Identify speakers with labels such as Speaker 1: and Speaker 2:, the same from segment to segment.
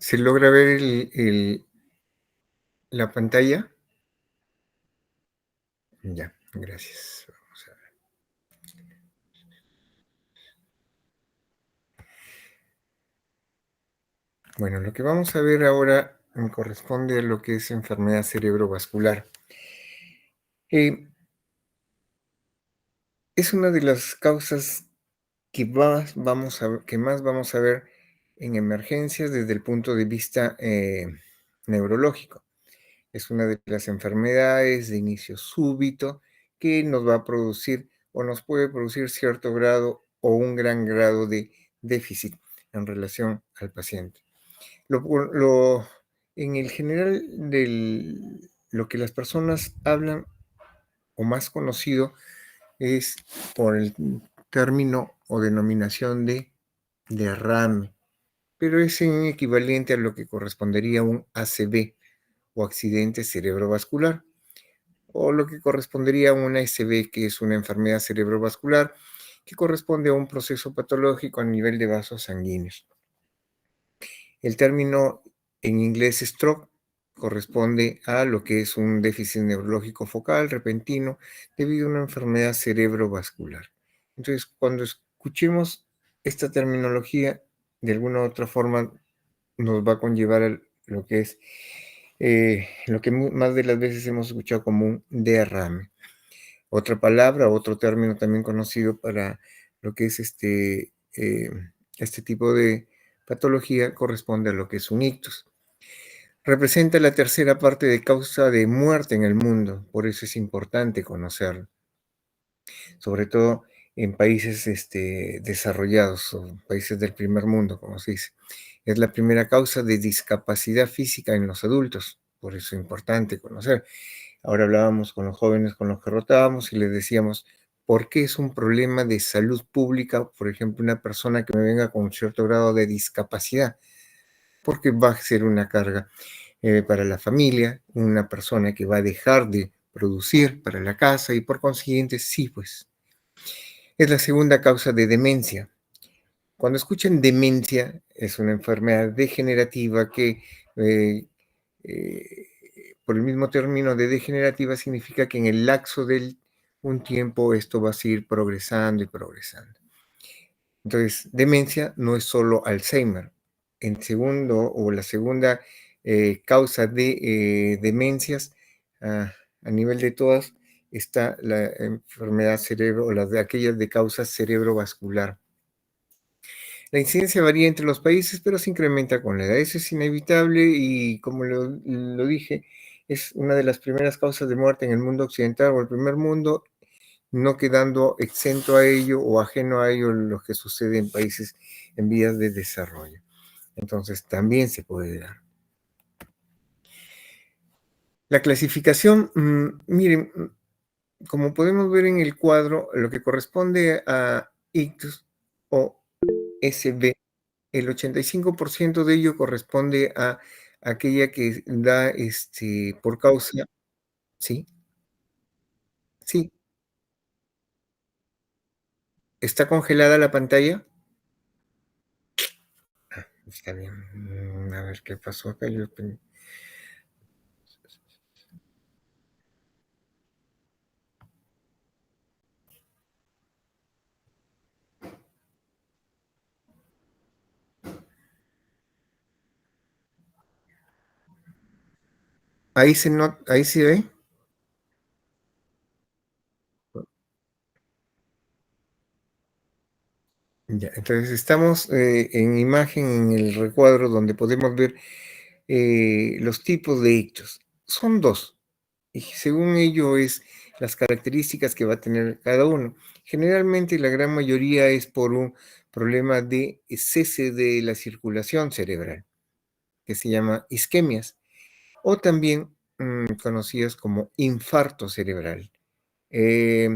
Speaker 1: ¿Se logra ver la pantalla? Ya, gracias. Vamos a ver. Bueno, lo que vamos a ver ahora corresponde a lo que es enfermedad cerebrovascular. Eh, es una de las causas que más vamos a ver en emergencias desde el punto de vista neurológico. Es una de las enfermedades de inicio súbito que nos va a producir o nos puede producir cierto grado o un gran grado de déficit en relación al paciente. Lo en el general lo que las personas hablan, o más conocido, es por el término o denominación de derrame, pero es un equivalente a lo que correspondería a un ACV o accidente cerebrovascular, o lo que correspondería a una SB, que es una enfermedad cerebrovascular, que corresponde a un proceso patológico a nivel de vasos sanguíneos. El término en inglés stroke corresponde a lo que es un déficit neurológico focal repentino debido a una enfermedad cerebrovascular. Entonces, cuando escuchemos esta terminología, de alguna u otra forma nos va a conllevar a lo que es lo que más de las veces hemos escuchado como un derrame. Otra palabra, otro término también conocido para lo que es este tipo de patología corresponde a lo que es un ictus. Representa la tercera parte de causa de muerte en el mundo, por eso es importante conocerlo, sobre todo en países desarrollados o países del primer mundo, como se dice. Es la primera causa de discapacidad física en los adultos, por eso es importante conocer. Ahora hablábamos con los jóvenes con los que rotábamos y les decíamos, ¿por qué es un problema de salud pública, por ejemplo, una persona que me venga con un cierto grado de discapacidad? Porque va a ser una carga para la familia, una persona que va a dejar de producir para la casa y por consiguiente, sí, pues es la segunda causa de demencia. Cuando escuchen demencia, es una enfermedad degenerativa que eh, eh, por el mismo término de degenerativa significa que en el lapso de un tiempo esto va a seguir progresando y progresando. Entonces, demencia no es solo Alzheimer. En segundo, o la segunda causa de demencias a nivel de todas está la enfermedad cerebro o las de aquellas de causa cerebrovascular. La incidencia varía entre los países, pero se incrementa con la edad. Eso es inevitable y, como lo dije, es una de las primeras causas de muerte en el mundo occidental o el primer mundo, no quedando exento a ello o ajeno a ello lo que sucede en países en vías de desarrollo. Entonces, también se puede dar. La clasificación, miren, como podemos ver en el cuadro, lo que corresponde a ictus o SB, el 85% de ello corresponde a aquella que da, por causa. Sí, sí, ¿está congelada la pantalla? Está bien, a ver qué pasó acá, ahí se ve. Ya, entonces estamos en imagen en el recuadro donde podemos ver los tipos de ictus. Son dos, y según ello es las características que va a tener cada uno. Generalmente la gran mayoría es por un problema de cese de la circulación cerebral, que se llama isquemias, o también conocidas como infarto cerebral. Eh,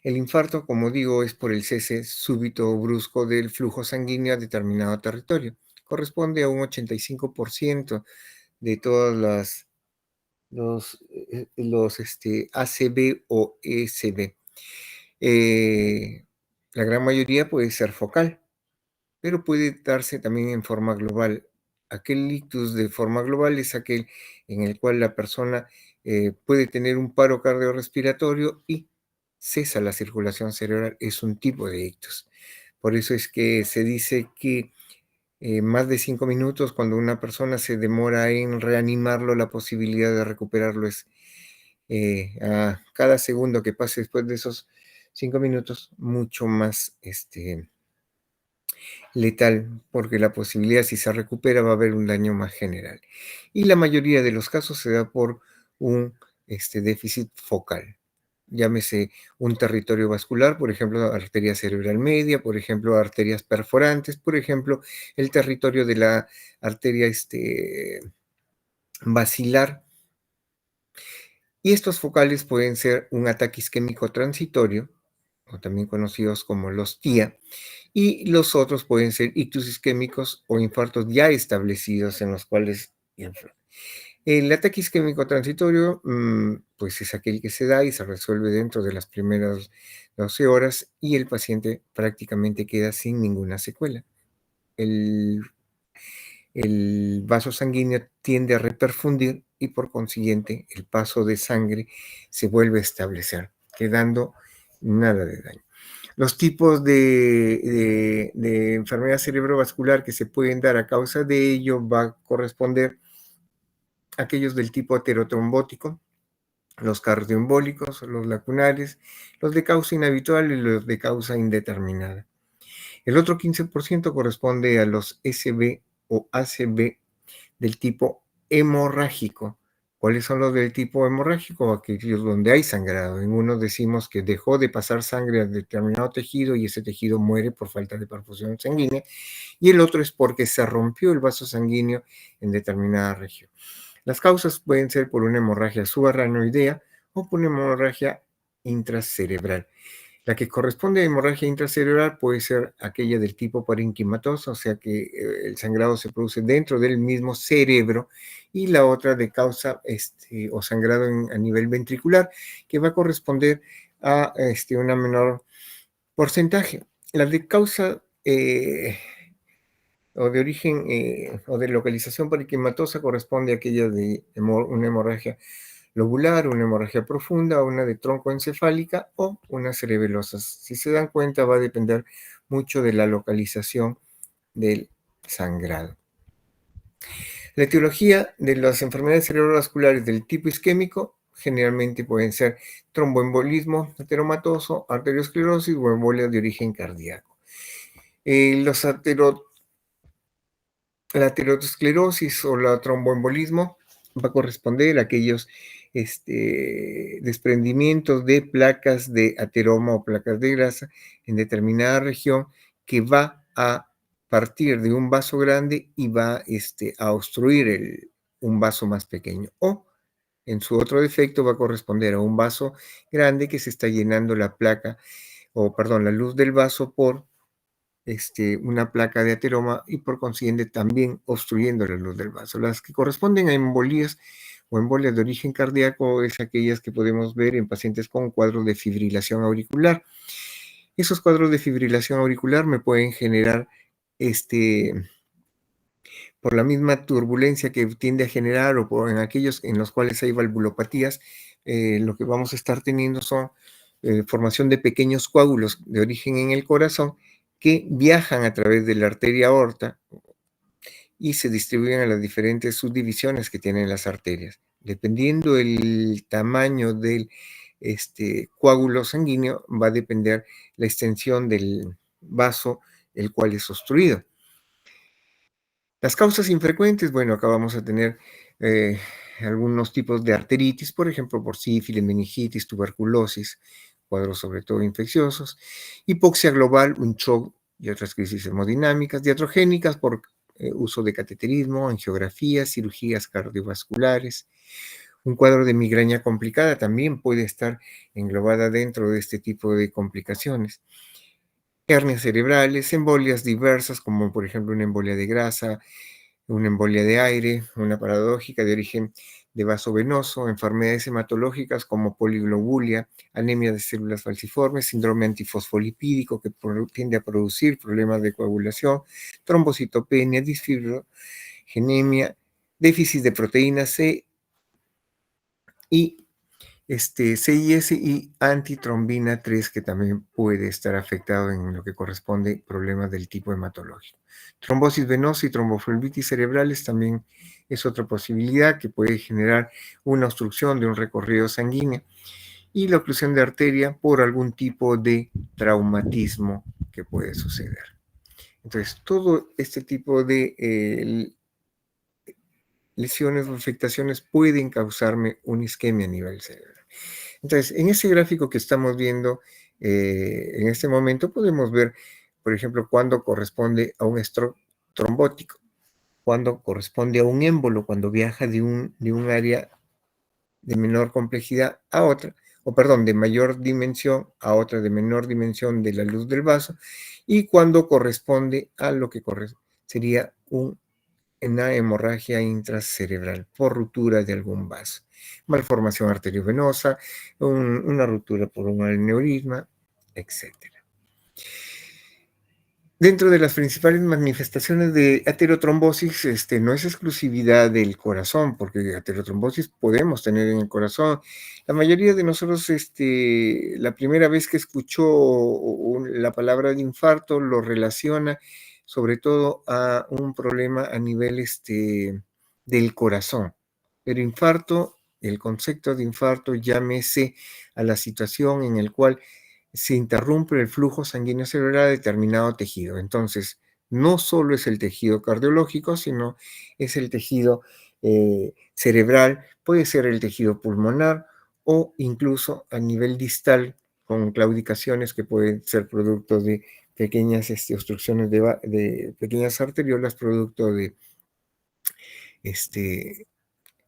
Speaker 1: el infarto, como digo, es por el cese súbito o brusco del flujo sanguíneo a determinado territorio. Corresponde a un 85% de todas los ACV o ECV. Eh, la gran mayoría puede ser focal, pero puede darse también en forma global. aquel ictus de forma global es aquel en el cual la persona puede tener un paro cardiorrespiratorio y cesa la circulación cerebral. Es un tipo de ictus. Por eso es que se dice que más de 5 minutos, cuando una persona se demora en reanimarlo, la posibilidad de recuperarlo es a cada segundo que pase después de esos 5 minutos, mucho más letal, porque la posibilidad, si se recupera, va a haber un daño más general. Y la mayoría de los casos se da por un déficit focal. Llámese un territorio vascular, por ejemplo, arteria cerebral media, por ejemplo, arterias perforantes, por ejemplo, el territorio de la arteria basilar. Y estos focales pueden ser un ataque isquémico transitorio, o también conocidos como los TIA, y los otros pueden ser ictus isquémicos o infartos ya establecidos en los cuales el ataque isquémico transitorio, pues es aquel que se da y se resuelve dentro de las primeras 12 horas y el paciente prácticamente queda sin ninguna secuela. El, el vaso sanguíneo tiende a reperfundir y por consiguiente el paso de sangre se vuelve a establecer, quedando nada de daño. Los tipos de enfermedad cerebrovascular que se pueden dar a causa de ello va a corresponder a aquellos del tipo aterotrombótico, los cardioembólicos, los lacunares, los de causa inhabitual y los de causa indeterminada. El otro 15% corresponde a los SB o ACB del tipo hemorrágico. ¿Cuáles son los del tipo hemorrágico? Aquellos donde hay sangrado. En uno decimos que dejó de pasar sangre a determinado tejido y ese tejido muere por falta de perfusión sanguínea. Y el otro es porque se rompió el vaso sanguíneo en determinada región. Las causas pueden ser por una hemorragia subarachnoidea o por una hemorragia intracerebral. La que corresponde a hemorragia intracerebral puede ser aquella del tipo parenquimatosa, o sea que el sangrado se produce dentro del mismo cerebro, y la otra de causa o sangrado a nivel ventricular, que va a corresponder a una menor porcentaje. La de causa o de origen o de localización parenquimatosa corresponde a aquella de una hemorragia lobular, una hemorragia profunda, una de tronco encefálica o una cerebelosa. Si se dan cuenta, va a depender mucho de la localización del sangrado. La etiología de las enfermedades cerebrovasculares del tipo isquémico generalmente pueden ser tromboembolismo ateromatoso, arteriosclerosis o embolia de origen cardíaco. La aterosclerosis o la tromboembolismo va a corresponder a aquellos desprendimientos de placas de ateroma o placas de grasa en determinada región que va a partir de un vaso grande y va a obstruir un vaso más pequeño. O en su otro defecto va a corresponder a un vaso grande que se está llenando la placa, o perdón, la luz del vaso por una placa de ateroma y por consiguiente también obstruyendo la luz del vaso. Las que corresponden a embolías o embolias de origen cardíaco es aquellas que podemos ver en pacientes con cuadros de fibrilación auricular. Esos cuadros de fibrilación auricular me pueden generar por la misma turbulencia que tiende a generar o por en aquellos en los cuales hay valvulopatías, lo que vamos a estar teniendo son formación de pequeños coágulos de origen en el corazón que viajan a través de la arteria aorta y se distribuyen a las diferentes subdivisiones que tienen las arterias. Dependiendo el tamaño del coágulo sanguíneo, va a depender la extensión del vaso, el cual es obstruido. Las causas infrecuentes, bueno, acá vamos a tener algunos tipos de arteritis, por ejemplo, por sífilis, meningitis, tuberculosis, cuadros sobre todo infecciosos, hipoxia global, un shock y otras crisis hemodinámicas, diatrogénicas por uso de cateterismo, angiografías, cirugías cardiovasculares. Un cuadro de migraña complicada también puede estar englobada dentro de este tipo de complicaciones. Hernias cerebrales, embolias diversas, como por ejemplo una embolia de grasa, una embolia de aire, una paradójica de origen de vaso venoso, enfermedades hematológicas como poliglobulia, anemia de células falciformes, síndrome antifosfolipídico que tiende a producir problemas de coagulación, trombocitopenia, disfibro genemia, déficit de proteína C y CIS y antitrombina 3, que también puede estar afectado en lo que corresponde a problemas del tipo hematológico. Trombosis venosa y tromboflebitis cerebrales también es otra posibilidad que puede generar una obstrucción de un recorrido sanguíneo y la oclusión de arteria por algún tipo de traumatismo que puede suceder. Entonces, todo este tipo de lesiones o afectaciones pueden causarme una isquemia a nivel cerebral. Entonces, en ese gráfico que estamos viendo en este momento podemos ver, por ejemplo, cuándo corresponde a un stroke trombótico, cuándo corresponde a un émbolo, cuando viaja de un área de menor complejidad a otra, o perdón, de mayor dimensión a otra de menor dimensión de la luz del vaso, y cuándo corresponde a lo que sería una hemorragia intracerebral por ruptura de algún vaso, malformación arteriovenosa, una ruptura por un aneurisma, etcétera. Dentro de las principales manifestaciones de aterotrombosis, no es exclusividad del corazón, porque aterotrombosis podemos tener en el corazón. La mayoría de nosotros, la primera vez que escuchó la palabra de infarto, lo relaciona sobre todo a un problema a nivel, del corazón. Pero infarto, el concepto de infarto, llámese a la situación en el cual se interrumpe el flujo sanguíneo cerebral a determinado tejido. Entonces, no solo es el tejido cardiológico, sino es el tejido cerebral, puede ser el tejido pulmonar o incluso a nivel distal con claudicaciones que pueden ser producto de pequeñas obstrucciones de pequeñas arteriolas, producto de este,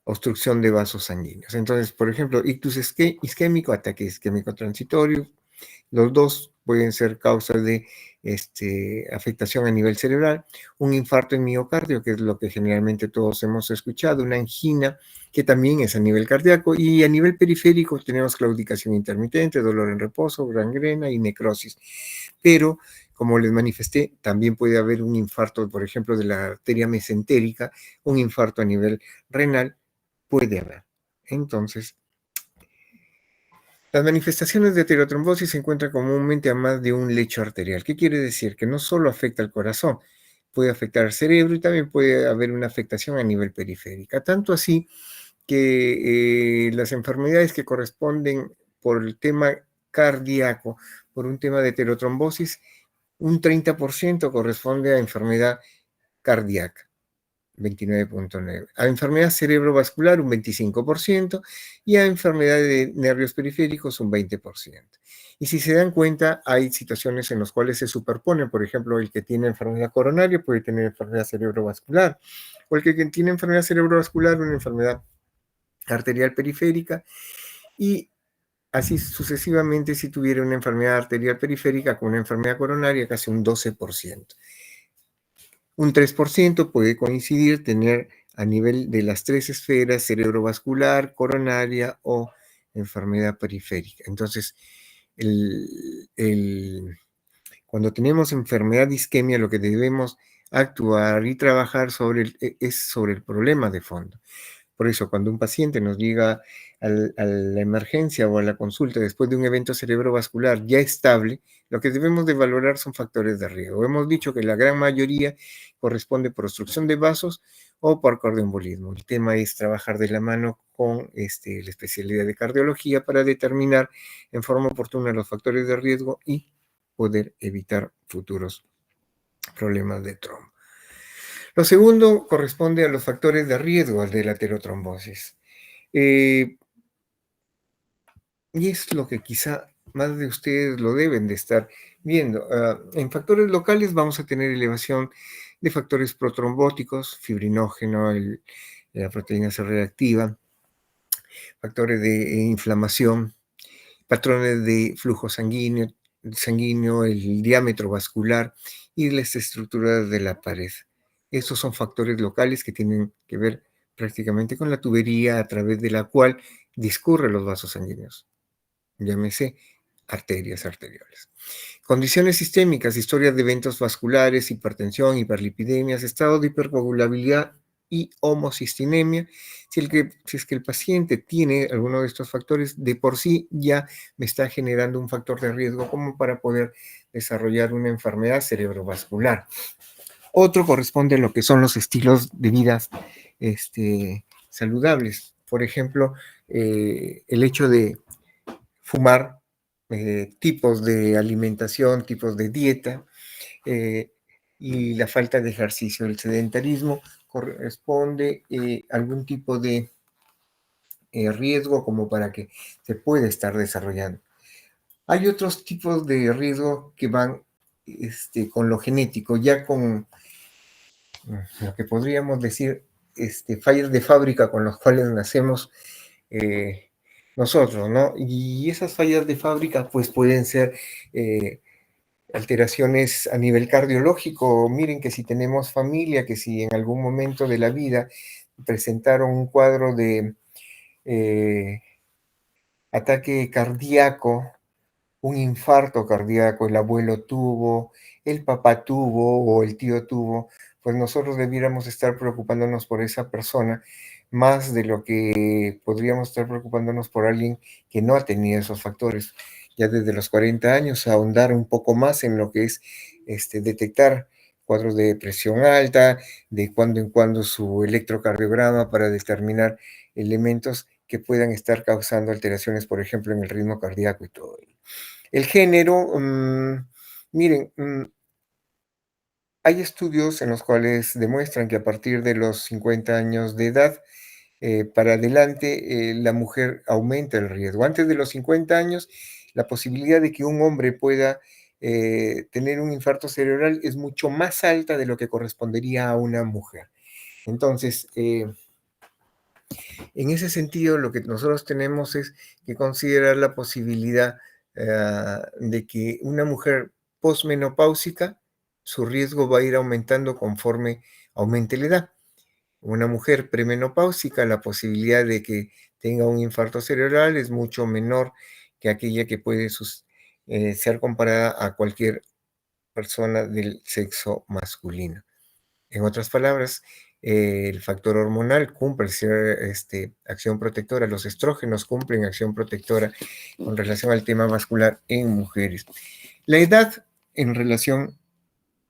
Speaker 1: obstrucción de vasos sanguíneos. Entonces, por ejemplo, ictus isquémico, ataque isquémico transitorio, los dos pueden ser causas de afectación a nivel cerebral, un infarto en miocardio, que es lo que generalmente todos hemos escuchado, una angina, que también es a nivel cardíaco, y a nivel periférico tenemos claudicación intermitente, dolor en reposo, gangrena y necrosis. Pero, como les manifesté, también puede haber un infarto, por ejemplo, de la arteria mesentérica, un infarto a nivel renal, puede haber. Entonces, las manifestaciones de aterotrombosis se encuentran comúnmente a más de un lecho arterial. ¿Qué quiere decir? Que no solo afecta al corazón, puede afectar al cerebro y también puede haber una afectación a nivel periférica. Tanto así que las enfermedades que corresponden por el tema cardíaco, por un tema de aterotrombosis, un 30% corresponde a enfermedad cardíaca. 29.9. A enfermedad cerebrovascular un 25% y a enfermedad de nervios periféricos un 20%. Y si se dan cuenta, hay situaciones en las cuales se superponen. Por ejemplo, el que tiene enfermedad coronaria puede tener enfermedad cerebrovascular, o el que tiene enfermedad cerebrovascular, una enfermedad arterial periférica, y así sucesivamente si tuviera una enfermedad arterial periférica con una enfermedad coronaria, casi un 12%. Un 3% puede coincidir tener a nivel de las tres esferas cerebrovascular, coronaria o enfermedad periférica. Entonces, cuando tenemos enfermedad de isquemia, lo que debemos actuar y trabajar es sobre el problema de fondo. Por eso, cuando un paciente nos llega a la emergencia o a la consulta después de un evento cerebrovascular ya estable, lo que debemos de valorar son factores de riesgo. Hemos dicho que la gran mayoría corresponde por obstrucción de vasos o por cardioembolismo. El tema es trabajar de la mano con la especialidad de cardiología para determinar en forma oportuna los factores de riesgo y poder evitar futuros problemas de trombo. Lo segundo corresponde a los factores de riesgo de la aterotrombosis. Y es lo que quizá más de ustedes lo deben de estar viendo. En factores locales vamos a tener elevación de factores protrombóticos, fibrinógeno, la proteína C reactiva, factores de inflamación, patrones de flujo sanguíneo, el diámetro vascular y las estructuras de la pared. Estos son factores locales que tienen que ver prácticamente con la tubería a través de la cual discurren los vasos sanguíneos, llámese arterias arteriales. Condiciones sistémicas, historias de eventos vasculares, hipertensión, hiperlipidemias, estado de hipercoagulabilidad y homocistinemia. Si es que el paciente tiene alguno de estos factores, de por sí ya me está generando un factor de riesgo como para poder desarrollar una enfermedad cerebrovascular. Otro corresponde a lo que son los estilos de vida saludables. Por ejemplo, el hecho de fumar, tipos de alimentación, tipos de dieta, eh, y la falta de ejercicio. El sedentarismo corresponde a algún tipo de riesgo como para que se pueda estar desarrollando. Hay otros tipos de riesgo que van con lo genético, ya con lo que podríamos decir fallas de fábrica con los cuales nacemos eh, nosotros, ¿no? Y esas fallas de fábrica pues pueden ser alteraciones a nivel cardiológico. Miren que si tenemos familia, que si en algún momento de la vida presentaron un cuadro de eh, ataque cardíaco, un infarto cardíaco, el abuelo tuvo, el papá tuvo o el tío tuvo, pues nosotros debiéramos estar preocupándonos por esa persona más de lo que podríamos estar preocupándonos por alguien que no ha tenido esos factores. Ya desde los 40 años, ahondar un poco más en lo que es detectar cuadros de presión alta, de cuando en cuando su electrocardiograma para determinar elementos que puedan estar causando alteraciones, por ejemplo, en el ritmo cardíaco y todo. El género, miren, hay estudios en los cuales demuestran que a partir de los 50 años de edad para adelante, la mujer aumenta el riesgo. Antes de los 50 años, la posibilidad de que un hombre pueda tener un infarto cerebral es mucho más alta de lo que correspondería a una mujer. Entonces, en ese sentido, lo que nosotros tenemos es que considerar la posibilidad de que una mujer posmenopáusica, su riesgo va a ir aumentando conforme aumente la edad. Una mujer premenopáusica, la posibilidad de que tenga un infarto cerebral es mucho menor que aquella que puede ser comparada a cualquier persona del sexo masculino. En otras palabras, el factor hormonal cumple acción protectora, los estrógenos cumplen acción protectora con relación al tema vascular en mujeres. La edad en relación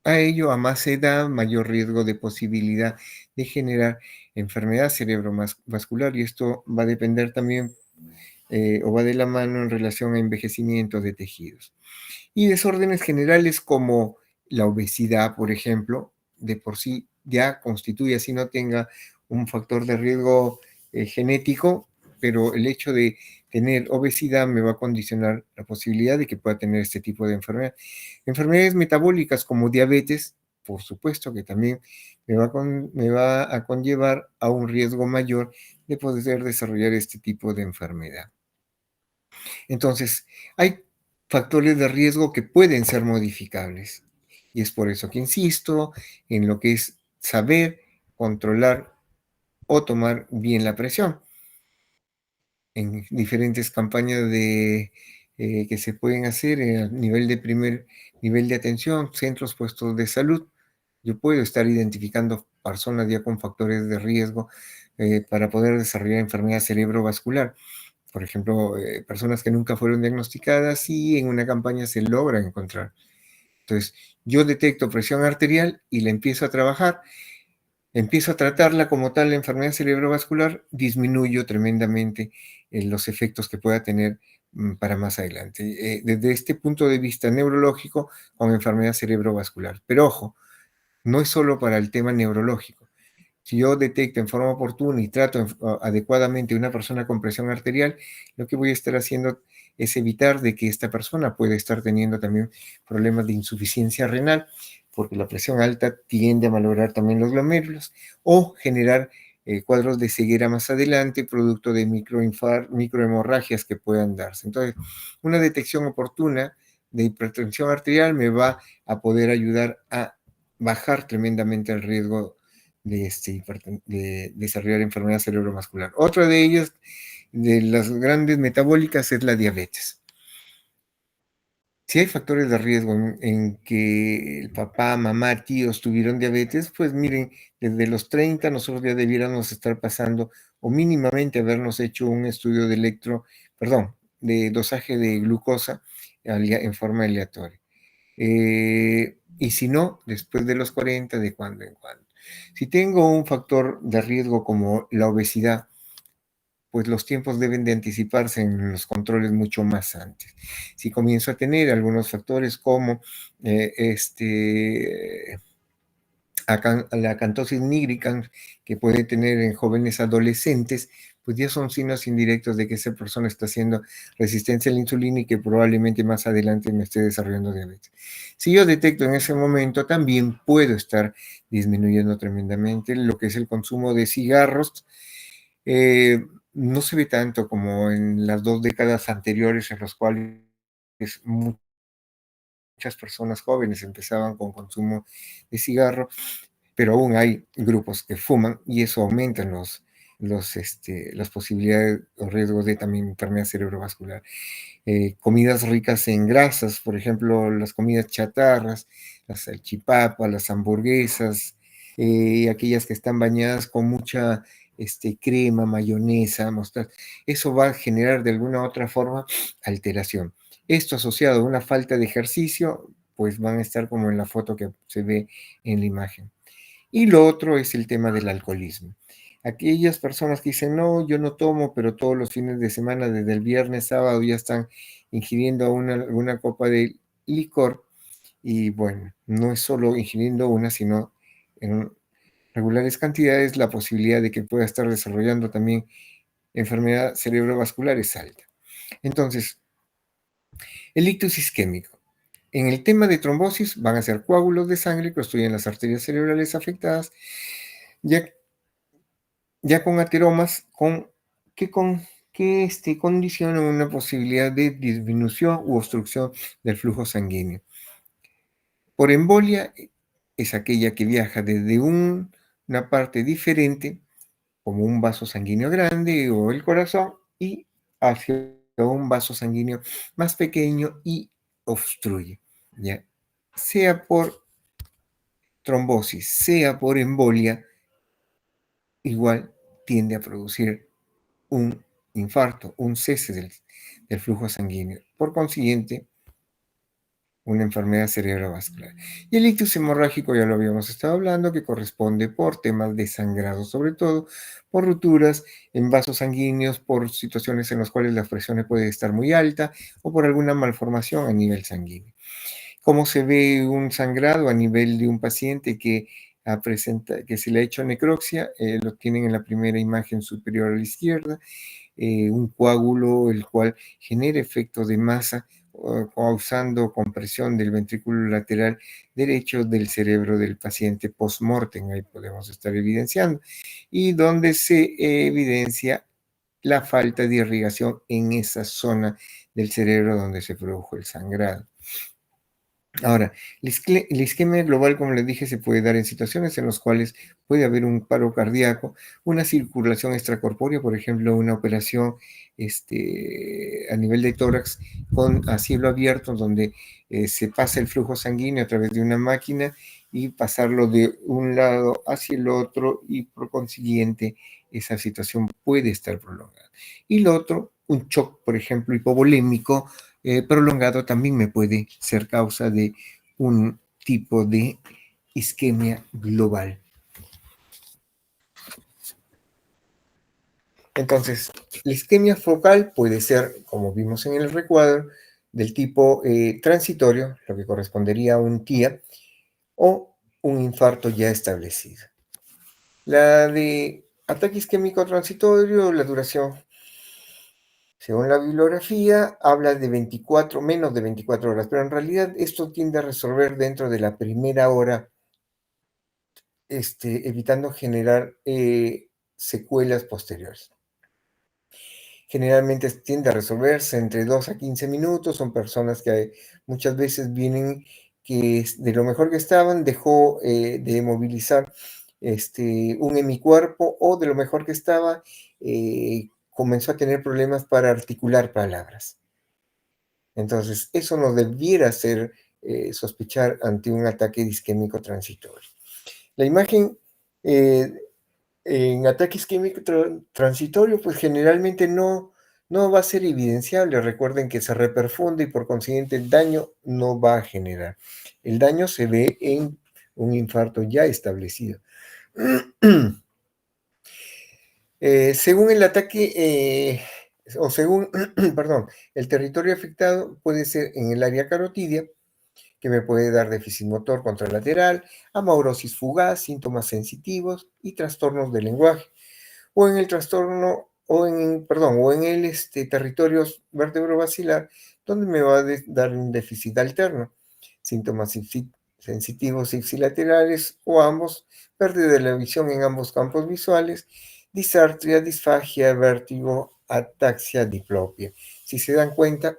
Speaker 1: a ello, a más edad, mayor riesgo de posibilidad de generar enfermedad cerebrovascular y esto va a depender también o va de la mano en relación a envejecimiento de tejidos. Y desórdenes generales como la obesidad, por ejemplo, de por sí ya constituye, así no tenga un factor de riesgo genético, pero el hecho de tener obesidad me va a condicionar la posibilidad de que pueda tener este tipo de enfermedad. Enfermedades metabólicas como diabetes, por supuesto que también me va a conllevar a un riesgo mayor de poder desarrollar este tipo de enfermedad. Entonces, hay factores de riesgo que pueden ser modificables. Y es por eso que insisto en lo que es saber controlar o tomar bien la presión. En diferentes campañas que se pueden hacer a nivel de primer nivel de atención, centros puestos de salud, yo puedo estar identificando personas ya con factores de riesgo para poder desarrollar enfermedad cerebrovascular. Por ejemplo, personas que nunca fueron diagnosticadas y en una campaña se logra encontrar. Entonces, yo detecto presión arterial y la empiezo a tratarla como tal, la enfermedad cerebrovascular, disminuyo tremendamente los efectos que pueda tener para más adelante. Desde este punto de vista neurológico, con enfermedad cerebrovascular. Pero ojo, no es solo para el tema neurológico. Si yo detecto en forma oportuna y trato adecuadamente a una persona con presión arterial, lo que voy a estar haciendo es evitar de que esta persona pueda estar teniendo también problemas de insuficiencia renal, porque la presión alta tiende a malograr también los glomérulos o generar cuadros de ceguera más adelante, producto de microhemorragias que puedan darse. Entonces, una detección oportuna de hipertensión arterial me va a poder ayudar a bajar tremendamente el riesgo de desarrollar enfermedad cerebrovascular. Otra de ellas, de las grandes metabólicas, es la diabetes. Si hay factores de riesgo en que el papá, mamá, tíos tuvieron diabetes, pues miren, desde los 30 nosotros ya debiéramos estar pasando o mínimamente habernos hecho un estudio de de dosaje de glucosa en forma aleatoria. Y si no, después de los 40, de cuando en cuando. Si tengo un factor de riesgo como la obesidad, pues los tiempos deben de anticiparse en los controles mucho más antes. Si comienzo a tener algunos factores como la acantosis nigricans que puede tener en jóvenes adolescentes, pues ya son signos indirectos de que esa persona está haciendo resistencia a la insulina y que probablemente más adelante me esté desarrollando diabetes. Si yo detecto en ese momento, también puedo estar disminuyendo tremendamente lo que es el consumo de cigarros. eh, no se ve tanto como en las 2 décadas anteriores en las cuales muchas personas jóvenes empezaban con consumo de cigarro, pero aún hay grupos que fuman y eso aumenta las posibilidades o riesgos de también enfermedad cerebrovascular. Comidas ricas en grasas, por ejemplo, las comidas chatarras, las salchipapas, las hamburguesas, aquellas que están bañadas con mucha crema, mayonesa, mostaza, eso va a generar de alguna u otra forma alteración. Esto asociado a una falta de ejercicio, pues van a estar como en la foto que se ve en la imagen. Y lo otro es el tema del alcoholismo. Aquellas personas que dicen, no, yo no tomo, pero todos los fines de semana, desde el viernes, sábado, ya están ingiriendo una copa de licor. Y bueno, no es solo ingiriendo una, sino en regulares cantidades, la posibilidad de que pueda estar desarrollando también enfermedad cerebrovascular es alta. Entonces, el ictus isquémico. En el tema de trombosis van a ser coágulos de sangre que obstruyen las arterias cerebrales afectadas, ya ya con ateromas que condicionan una posibilidad de disminución u obstrucción del flujo sanguíneo. Por embolia es aquella que viaja desde una parte diferente, como un vaso sanguíneo grande o el corazón, y hacia un vaso sanguíneo más pequeño y obstruye, ¿ya? Sea por trombosis, sea por embolia, igual tiende a producir un infarto, un cese del flujo sanguíneo. Por consiguiente, una enfermedad cerebrovascular. Y el ictus hemorrágico ya lo habíamos estado hablando, que corresponde por temas de sangrado, sobre todo por rupturas en vasos sanguíneos, por situaciones en las cuales la presión puede estar muy alta o por alguna malformación a nivel sanguíneo. ¿Cómo se ve un sangrado a nivel de un paciente que se le ha hecho necropsia? Lo tienen en la primera imagen superior a la izquierda, un coágulo el cual genera efecto de masa causando compresión del ventrículo lateral derecho del cerebro del paciente post-mortem, ahí podemos estar evidenciando, y donde se evidencia la falta de irrigación en esa zona del cerebro donde se produjo el sangrado. Ahora, la isquemia global, como les dije, se puede dar en situaciones en las cuales puede haber un paro cardíaco, una circulación extracorpórea, por ejemplo, una operación a nivel de tórax a cielo abierto, donde se pasa el flujo sanguíneo a través de una máquina y pasarlo de un lado hacia el otro y por consiguiente esa situación puede estar prolongada. Y lo otro, un shock, por ejemplo, hipovolémico, prolongado también me puede ser causa de un tipo de isquemia global. Entonces, la isquemia focal puede ser, como vimos en el recuadro, del tipo transitorio, lo que correspondería a un TIA, o un infarto ya establecido. La de ataque isquémico transitorio, la duración, según la bibliografía, habla de 24, menos de 24 horas, pero en realidad esto tiende a resolver dentro de la primera hora, evitando generar secuelas posteriores. Generalmente tiende a resolverse entre 2 a 15 minutos, son personas que muchas veces vienen que de lo mejor que estaban dejó de movilizar un hemicuerpo o de lo mejor que estaba comenzó a tener problemas para articular palabras. Entonces, eso nos debiera hacer sospechar ante un ataque isquémico transitorio. La imagen eh, en ataque isquémico transitorio, pues generalmente no va a ser evidenciable. Recuerden que se reperfunde y por consiguiente el daño no va a generar. El daño se ve en un infarto ya establecido. Según el ataque, o según, perdón, el territorio afectado puede ser en el área carotidia, que me puede dar déficit motor contralateral, amaurosis fugaz, síntomas sensitivos y trastornos del lenguaje, o en el trastorno, o en el territorio vertebrovascular, donde me va a dar un déficit alterno, síntomas sensitivos ipsilaterales o ambos, pérdida de la visión en ambos campos visuales, disartria, disfagia, vértigo, ataxia, diplopia. Si se dan cuenta,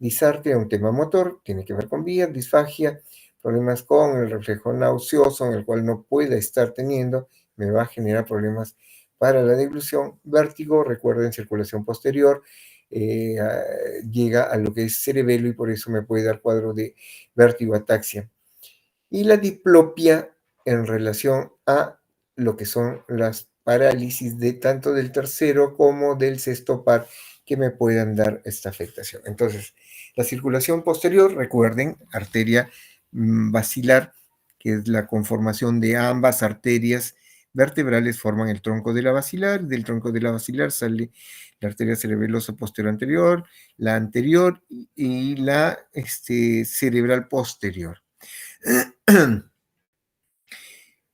Speaker 1: disartria es un tema motor, tiene que ver con vías, disfagia, problemas con el reflejo nauseoso, en el cual no pueda estar teniendo, me va a generar problemas para la deglución. Vértigo, recuerden, circulación posterior, llega a lo que es cerebelo y por eso me puede dar cuadro de vértigo, ataxia. Y la diplopia en relación a lo que son las parálisis de tanto del tercero como del sexto par que me puedan dar esta afectación. Entonces, la circulación posterior, recuerden, arteria basilar, que es la conformación de ambas arterias vertebrales, forman el tronco de la basilar. Del tronco de la basilar sale la arteria cerebelosa posterior anterior, la anterior y la cerebral posterior.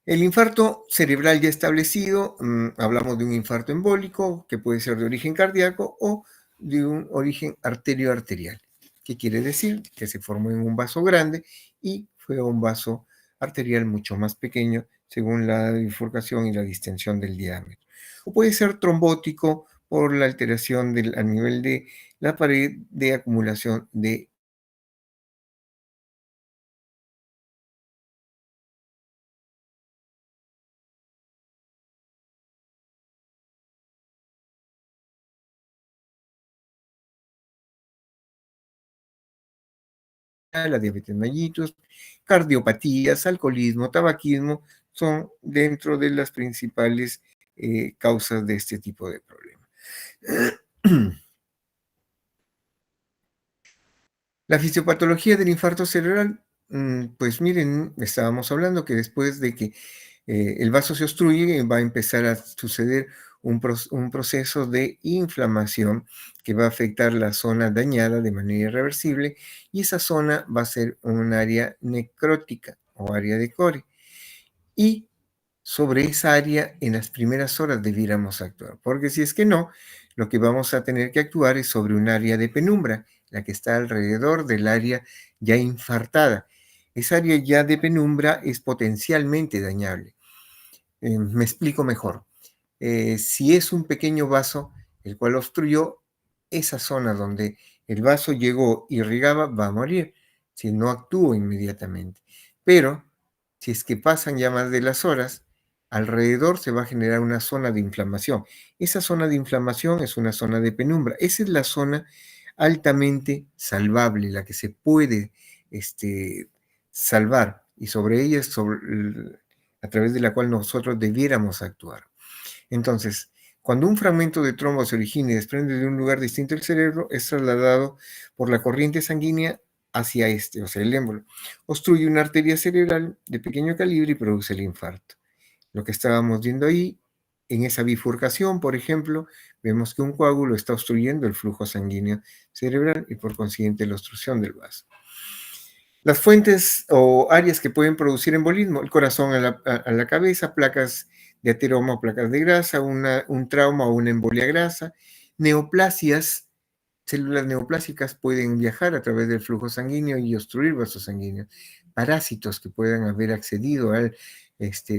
Speaker 1: El infarto cerebral ya establecido, hablamos de un infarto embólico que puede ser de origen cardíaco o de un origen arterioarterial. ¿Qué quiere decir? Que se formó en un vaso grande y fue un vaso arterial mucho más pequeño según la bifurcación y la distensión del diámetro. O puede ser trombótico por la alteración a nivel de la pared de acumulación de la diabetes mellitus, cardiopatías, alcoholismo, tabaquismo, son dentro de las principales causas de este tipo de problemas. La fisiopatología del infarto cerebral, pues miren, estábamos hablando que después de que el vaso se obstruye, va a empezar a suceder un proceso de inflamación que va a afectar la zona dañada de manera irreversible y esa zona va a ser un área necrótica o área de core. Y sobre esa área en las primeras horas debiéramos actuar, porque si es que no, lo que vamos a tener que actuar es sobre un área de penumbra, la que está alrededor del área ya infartada. Esa área ya de penumbra es potencialmente dañable. Me explico mejor. Si es un pequeño vaso, el cual obstruyó esa zona donde el vaso llegó y irrigaba, va a morir si no actúo inmediatamente. Pero si es que pasan ya más de las horas, alrededor se va a generar una zona de inflamación. Esa zona de inflamación es una zona de penumbra. Esa es la zona altamente salvable, la que se puede salvar y sobre ella es a través de la cual nosotros debiéramos actuar. Entonces, cuando un fragmento de trombo se origina y desprende de un lugar distinto del cerebro, es trasladado por la corriente sanguínea hacia o sea, el émbolo. Obstruye una arteria cerebral de pequeño calibre y produce el infarto. Lo que estábamos viendo ahí, en esa bifurcación, por ejemplo, vemos que un coágulo está obstruyendo el flujo sanguíneo cerebral y por consiguiente la obstrucción del vaso. Las fuentes o áreas que pueden producir embolismo, el corazón a la cabeza, placas de ateroma o placas de grasa, un trauma o una embolia grasa, neoplasias, células neoplásicas pueden viajar a través del flujo sanguíneo y obstruir vasos sanguíneos. Parásitos que puedan haber accedido al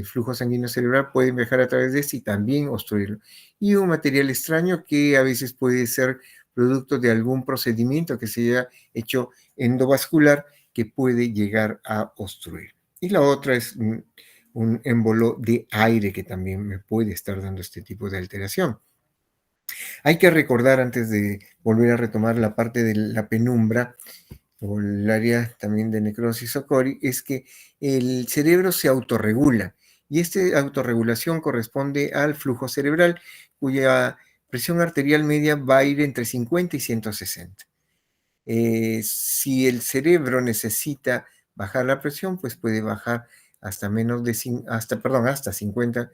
Speaker 1: flujo sanguíneo cerebral pueden viajar a través de este y también obstruirlo. Y un material extraño que a veces puede ser producto de algún procedimiento que se haya hecho endovascular que puede llegar a obstruir. Y la otra es un émbolo de aire que también me puede estar dando este tipo de alteración. Hay que recordar, antes de volver a retomar la parte de la penumbra o el área también de necrosis o cori, es que el cerebro se autorregula y esta autorregulación corresponde al flujo cerebral, cuya presión arterial media va a ir entre 50 y 160. Si el cerebro necesita bajar la presión, pues puede bajar hasta menos de, hasta 50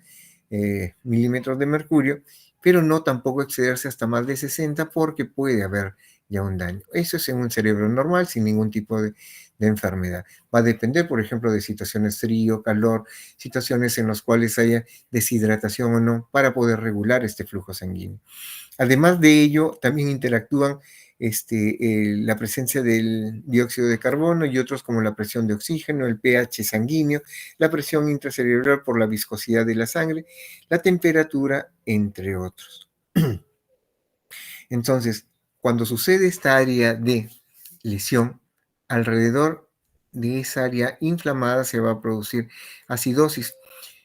Speaker 1: milímetros de mercurio, pero no tampoco excederse hasta más de 60 porque puede haber ya un daño. Eso es en un cerebro normal, sin ningún tipo de enfermedad. Va a depender, por ejemplo, de situaciones frío, calor, situaciones en las cuales haya deshidratación o no, para poder regular este flujo sanguíneo. Además de ello, también interactúan la presencia del dióxido de carbono y otros como la presión de oxígeno, el pH sanguíneo, la presión intracerebral por la viscosidad de la sangre, la temperatura, entre otros. Entonces, cuando sucede esta área de lesión, alrededor de esa área inflamada se va a producir acidosis,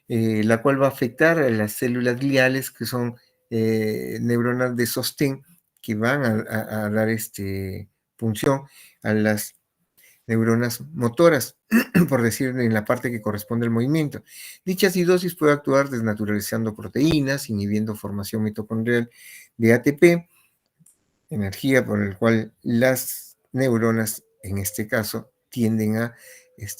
Speaker 1: la cual va a afectar a las células gliales, que son neuronas de sostén, que van a dar función a las neuronas motoras, por decir, en la parte que corresponde al movimiento. Dicha acidosis puede actuar desnaturalizando proteínas, inhibiendo formación mitocondrial de ATP, energía por el cual las neuronas, en este caso, tienden a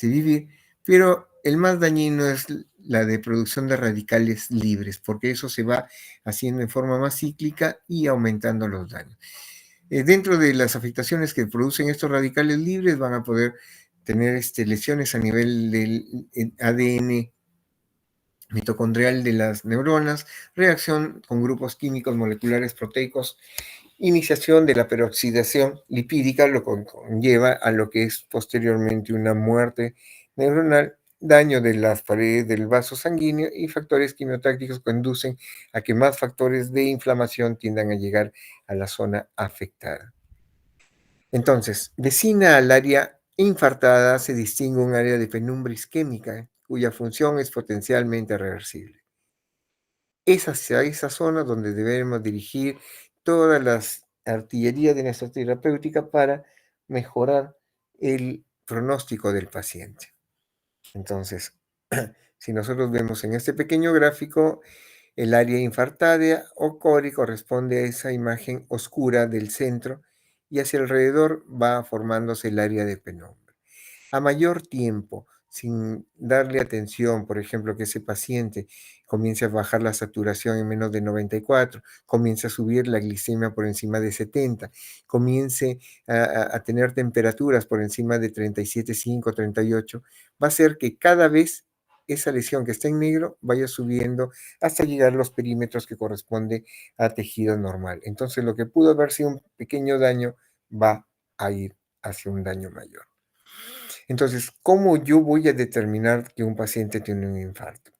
Speaker 1: vivir, pero el más dañino es la de producción de radicales libres, porque eso se va haciendo en forma más cíclica y aumentando los daños. Dentro de las afectaciones que producen estos radicales libres van a poder tener lesiones a nivel del ADN mitocondrial de las neuronas, reacción con grupos químicos moleculares proteicos, iniciación de la peroxidación lipídica, lo que conlleva a lo que es posteriormente una muerte neuronal, daño de las paredes del vaso sanguíneo y factores quimiotácticos conducen a que más factores de inflamación tiendan a llegar a la zona afectada. Entonces, vecina al área infartada se distingue un área de penumbra isquémica cuya función es potencialmente reversible. Es hacia esa zona donde debemos dirigir todas las artillerías de nuestra terapéutica para mejorar el pronóstico del paciente. Entonces, si nosotros vemos en este pequeño gráfico, el área infartada o cori corresponde a esa imagen oscura del centro y hacia alrededor va formándose el área de penumbra. A mayor tiempo, sin darle atención, por ejemplo, que ese paciente comience a bajar la saturación en menos de 94, comience a subir la glicemia por encima de 70, comience a tener temperaturas por encima de 37,5, 38, va a ser que cada vez esa lesión que está en negro vaya subiendo hasta llegar a los perímetros que corresponde a tejido normal. Entonces, lo que pudo haber sido un pequeño daño va a ir hacia un daño mayor. Entonces, ¿cómo yo voy a determinar que un paciente tiene un infarto?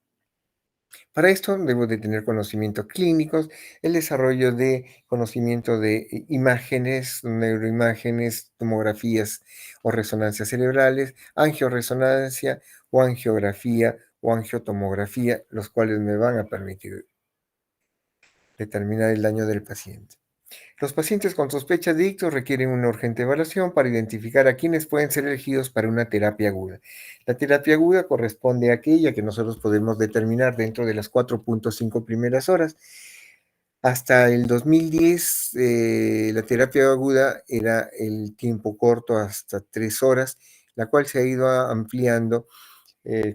Speaker 1: Para esto debo de tener conocimientos clínicos, el desarrollo de conocimiento de imágenes, neuroimágenes, tomografías o resonancias cerebrales, angioresonancia o angiografía o angiotomografía, los cuales me van a permitir determinar el daño del paciente. Los pacientes con sospecha de ictus requieren una urgente evaluación para identificar a quienes pueden ser elegidos para una terapia aguda. La terapia aguda corresponde a aquella que nosotros podemos determinar dentro de las 4.5 primeras horas. Hasta el 2010, la terapia aguda era el tiempo corto hasta 3 horas, la cual se ha ido ampliando,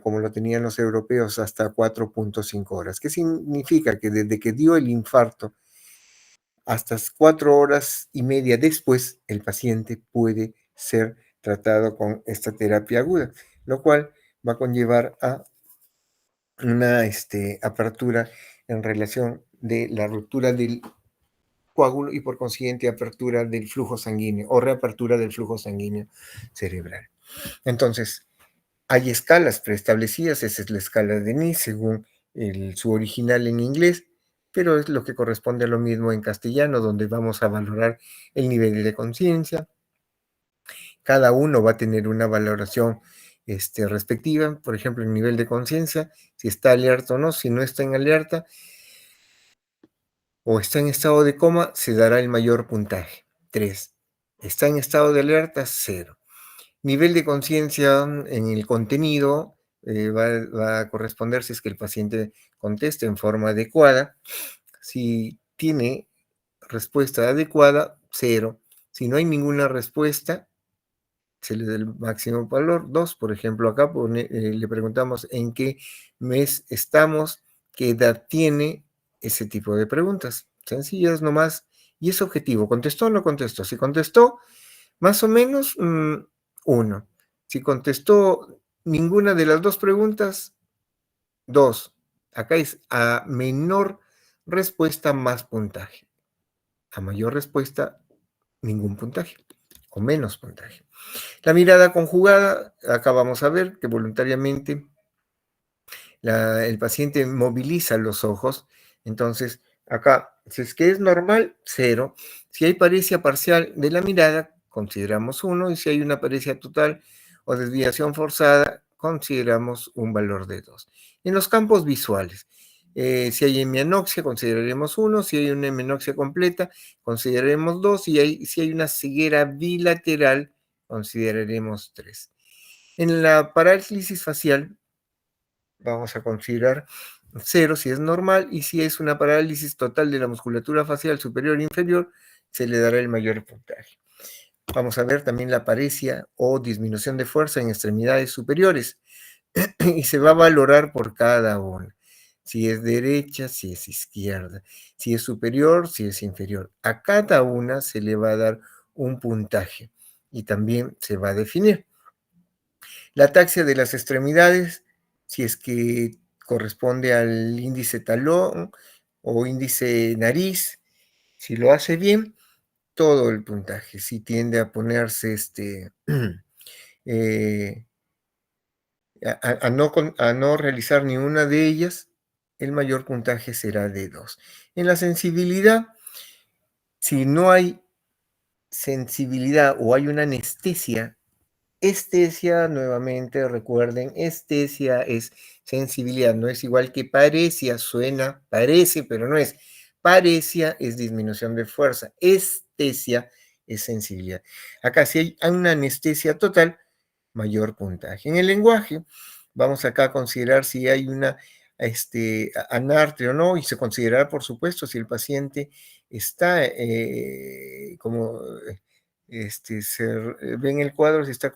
Speaker 1: como lo tenían los europeos, hasta 4.5 horas. ¿Qué significa? Que desde que dio el infarto hasta 4 horas y media después, el paciente puede ser tratado con esta terapia aguda, lo cual va a conllevar a una apertura en relación de la ruptura del coágulo y por consiguiente apertura del flujo sanguíneo o reapertura del flujo sanguíneo cerebral. Entonces, hay escalas preestablecidas, esa es la escala de Nice según su original en inglés, pero es lo que corresponde a lo mismo en castellano, donde vamos a valorar el nivel de conciencia. Cada uno va a tener una valoración respectiva, por ejemplo, el nivel de conciencia, si está alerta o no, si no está en alerta, o está en estado de coma, se dará el mayor puntaje, 3. Está en estado de alerta, 0. Nivel de conciencia en el contenido va a corresponder si es que el paciente contesta en forma adecuada. Si tiene respuesta adecuada, 0. Si no hay ninguna respuesta, se le da el máximo valor, 2. Por ejemplo, acá le preguntamos en qué mes estamos, qué edad tiene, ese tipo de preguntas. Sencillas nomás. Y es objetivo. ¿Contestó o no contestó? Si contestó, más o menos, 1. Si contestó ninguna de las dos preguntas, 2. Acá es a menor respuesta, más puntaje. A mayor respuesta, ningún puntaje o menos puntaje. La mirada conjugada, acá vamos a ver que voluntariamente el paciente moviliza los ojos. Entonces, acá, si es que es normal, 0. Si hay paresia parcial de la mirada, consideramos 1. Y si hay una paresia total o desviación forzada, consideramos un valor de 2. En los campos visuales, si hay hemianoxia, consideraremos 1. Si hay una hemianoxia completa, consideraremos 2. Y si hay una ceguera bilateral, consideraremos 3. En la parálisis facial, vamos a considerar 0 si es normal, y si es una parálisis total de la musculatura facial superior e inferior, se le dará el mayor puntaje. Vamos a ver también la paresia o disminución de fuerza en extremidades superiores y se va a valorar por cada una. Si es derecha, si es izquierda, si es superior, si es inferior. A cada una se le va a dar un puntaje y también se va a definir. La ataxia de las extremidades, si es que corresponde al índice talón o índice nariz, si lo hace bien, todo el puntaje. Si tiende a ponerse eh, a no realizar ni una de ellas, el mayor puntaje será de 2. En la sensibilidad, si no hay sensibilidad o hay una anestesia. Estesia, nuevamente recuerden, estesia es sensibilidad, no es igual que paresia, suena, parece, pero no es. Paresia es disminución de fuerza, estesia es sensibilidad. Acá si hay una anestesia total, mayor puntaje. En el lenguaje, vamos acá a considerar si hay una anartria o no, y se considerará, por supuesto, si el paciente está como ve en el cuadro si está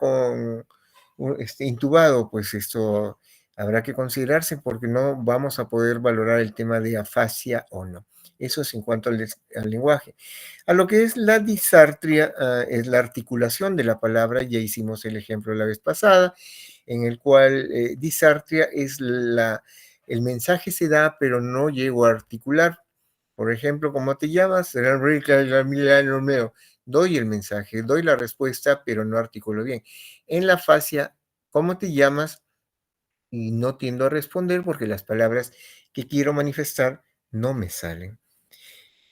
Speaker 1: intubado, pues esto habrá que considerarse porque no vamos a poder valorar el tema de afasia o no. Eso es en cuanto al lenguaje. A lo que es la disartria, es la articulación de la palabra, ya hicimos el ejemplo la vez pasada, en el cual disartria es el mensaje se da, pero no llego a articular. Por ejemplo, ¿cómo te llamas? Doy el mensaje, doy la respuesta, pero no articulo bien. En la afasia, ¿cómo te llamas? Y no tiendo a responder porque las palabras que quiero manifestar no me salen.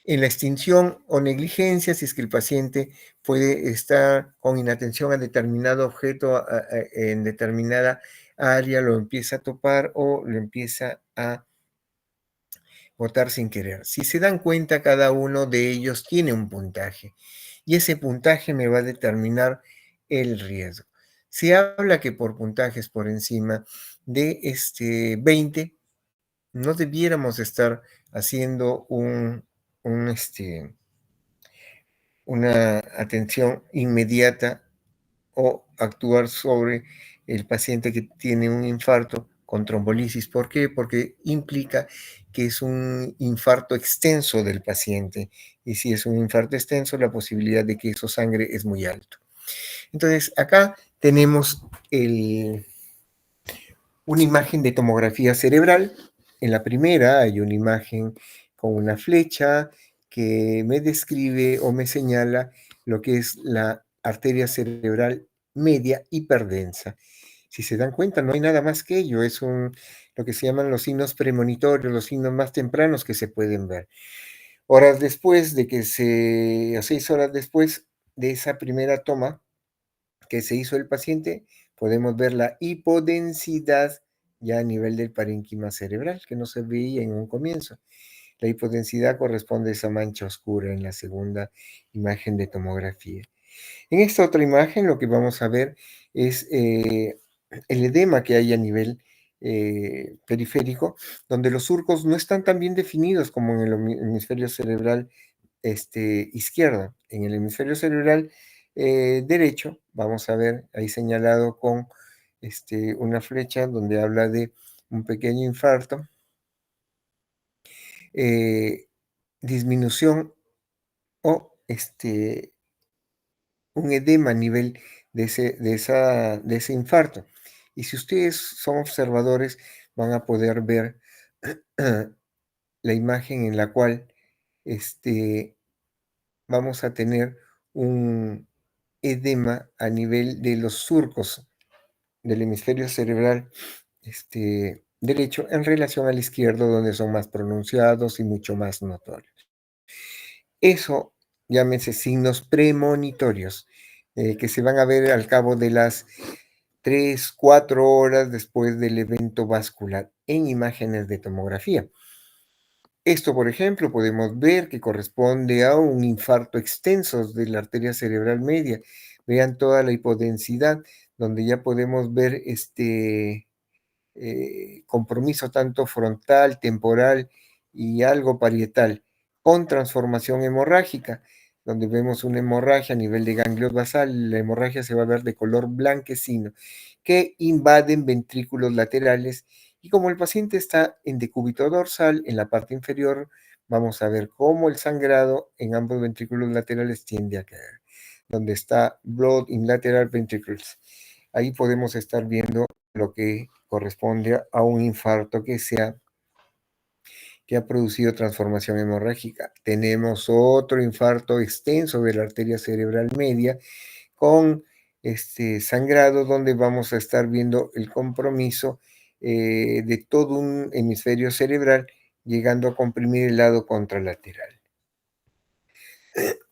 Speaker 1: En la extinción o negligencia, si es que el paciente puede estar con inatención a determinado objeto en determinada área, lo empieza a topar o lo empieza a votar sin querer. Si se dan cuenta, cada uno de ellos tiene un puntaje y ese puntaje me va a determinar el riesgo. Se habla que por puntajes por encima de 20, no debiéramos estar haciendo una atención inmediata o actuar sobre el paciente que tiene un infarto con trombolisis. ¿Por qué? Porque implica que es un infarto extenso del paciente. Y si es un infarto extenso, la posibilidad de que eso sangre es muy alto. Entonces, acá tenemos una imagen de tomografía cerebral. En la primera hay una imagen con una flecha que me describe o me señala lo que es la arteria cerebral media hiperdensa. Si se dan cuenta, no hay nada más que ello, es lo que se llaman los signos premonitorios, los signos más tempranos que se pueden ver. Horas después de a 6 horas después de esa primera toma que se hizo el paciente, podemos ver la hipodensidad ya a nivel del parénquima cerebral, que no se veía en un comienzo. La hipodensidad corresponde a esa mancha oscura en la segunda imagen de tomografía. En esta otra imagen lo que vamos a ver es el edema que hay a nivel periférico, donde los surcos no están tan bien definidos como en el hemisferio cerebral izquierdo. En el hemisferio cerebral derecho, vamos a ver ahí señalado con una flecha donde habla de un pequeño infarto, eh, disminución o un edema a nivel de ese infarto. Y si ustedes son observadores, van a poder ver la imagen en la cual vamos a tener un edema a nivel de los surcos del hemisferio cerebral derecho en relación al izquierdo, donde son más pronunciados y mucho más notorios. Eso llámense signos premonitorios, que se van a ver al cabo de las 3, 4 horas después del evento vascular en imágenes de tomografía. Esto, por ejemplo, podemos ver que corresponde a un infarto extenso de la arteria cerebral media. Vean toda la hipodensidad, donde ya podemos ver compromiso tanto frontal, temporal y algo parietal, con transformación hemorrágica, donde vemos una hemorragia a nivel de ganglios basal. La hemorragia se va a ver de color blanquecino, que invaden ventrículos laterales, y como el paciente está en decúbito dorsal, en la parte inferior, vamos a ver cómo el sangrado en ambos ventrículos laterales tiende a caer, donde está blood in lateral ventricles. Ahí podemos estar viendo lo que corresponde a un infarto que ha producido transformación hemorrágica. Tenemos otro infarto extenso de la arteria cerebral media con sangrado, donde vamos a estar viendo el compromiso de todo un hemisferio cerebral, llegando a comprimir el lado contralateral.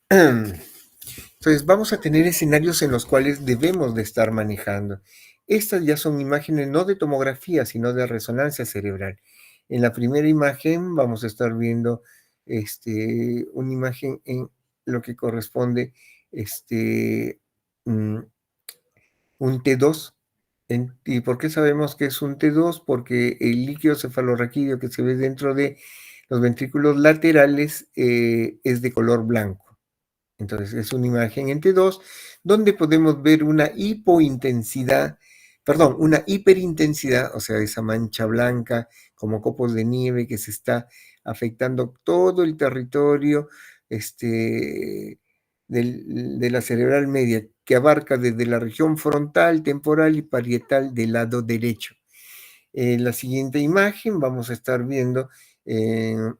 Speaker 1: Entonces vamos a tener escenarios en los cuales debemos de estar manejando. Estas ya son imágenes no de tomografía, sino de resonancia cerebral. En la primera imagen vamos a estar viendo una imagen en lo que corresponde mm, un T2. ¿Y por qué sabemos que es un T2? Porque el líquido cefalorraquídeo que se ve dentro de los ventrículos laterales es de color blanco. Entonces es una imagen en T2 donde podemos ver una una hiperintensidad, o sea, esa mancha blanca como copos de nieve que se está afectando todo el territorio de la cerebral media, que abarca desde la región frontal, temporal y parietal del lado derecho. En la siguiente imagen vamos a estar viendo una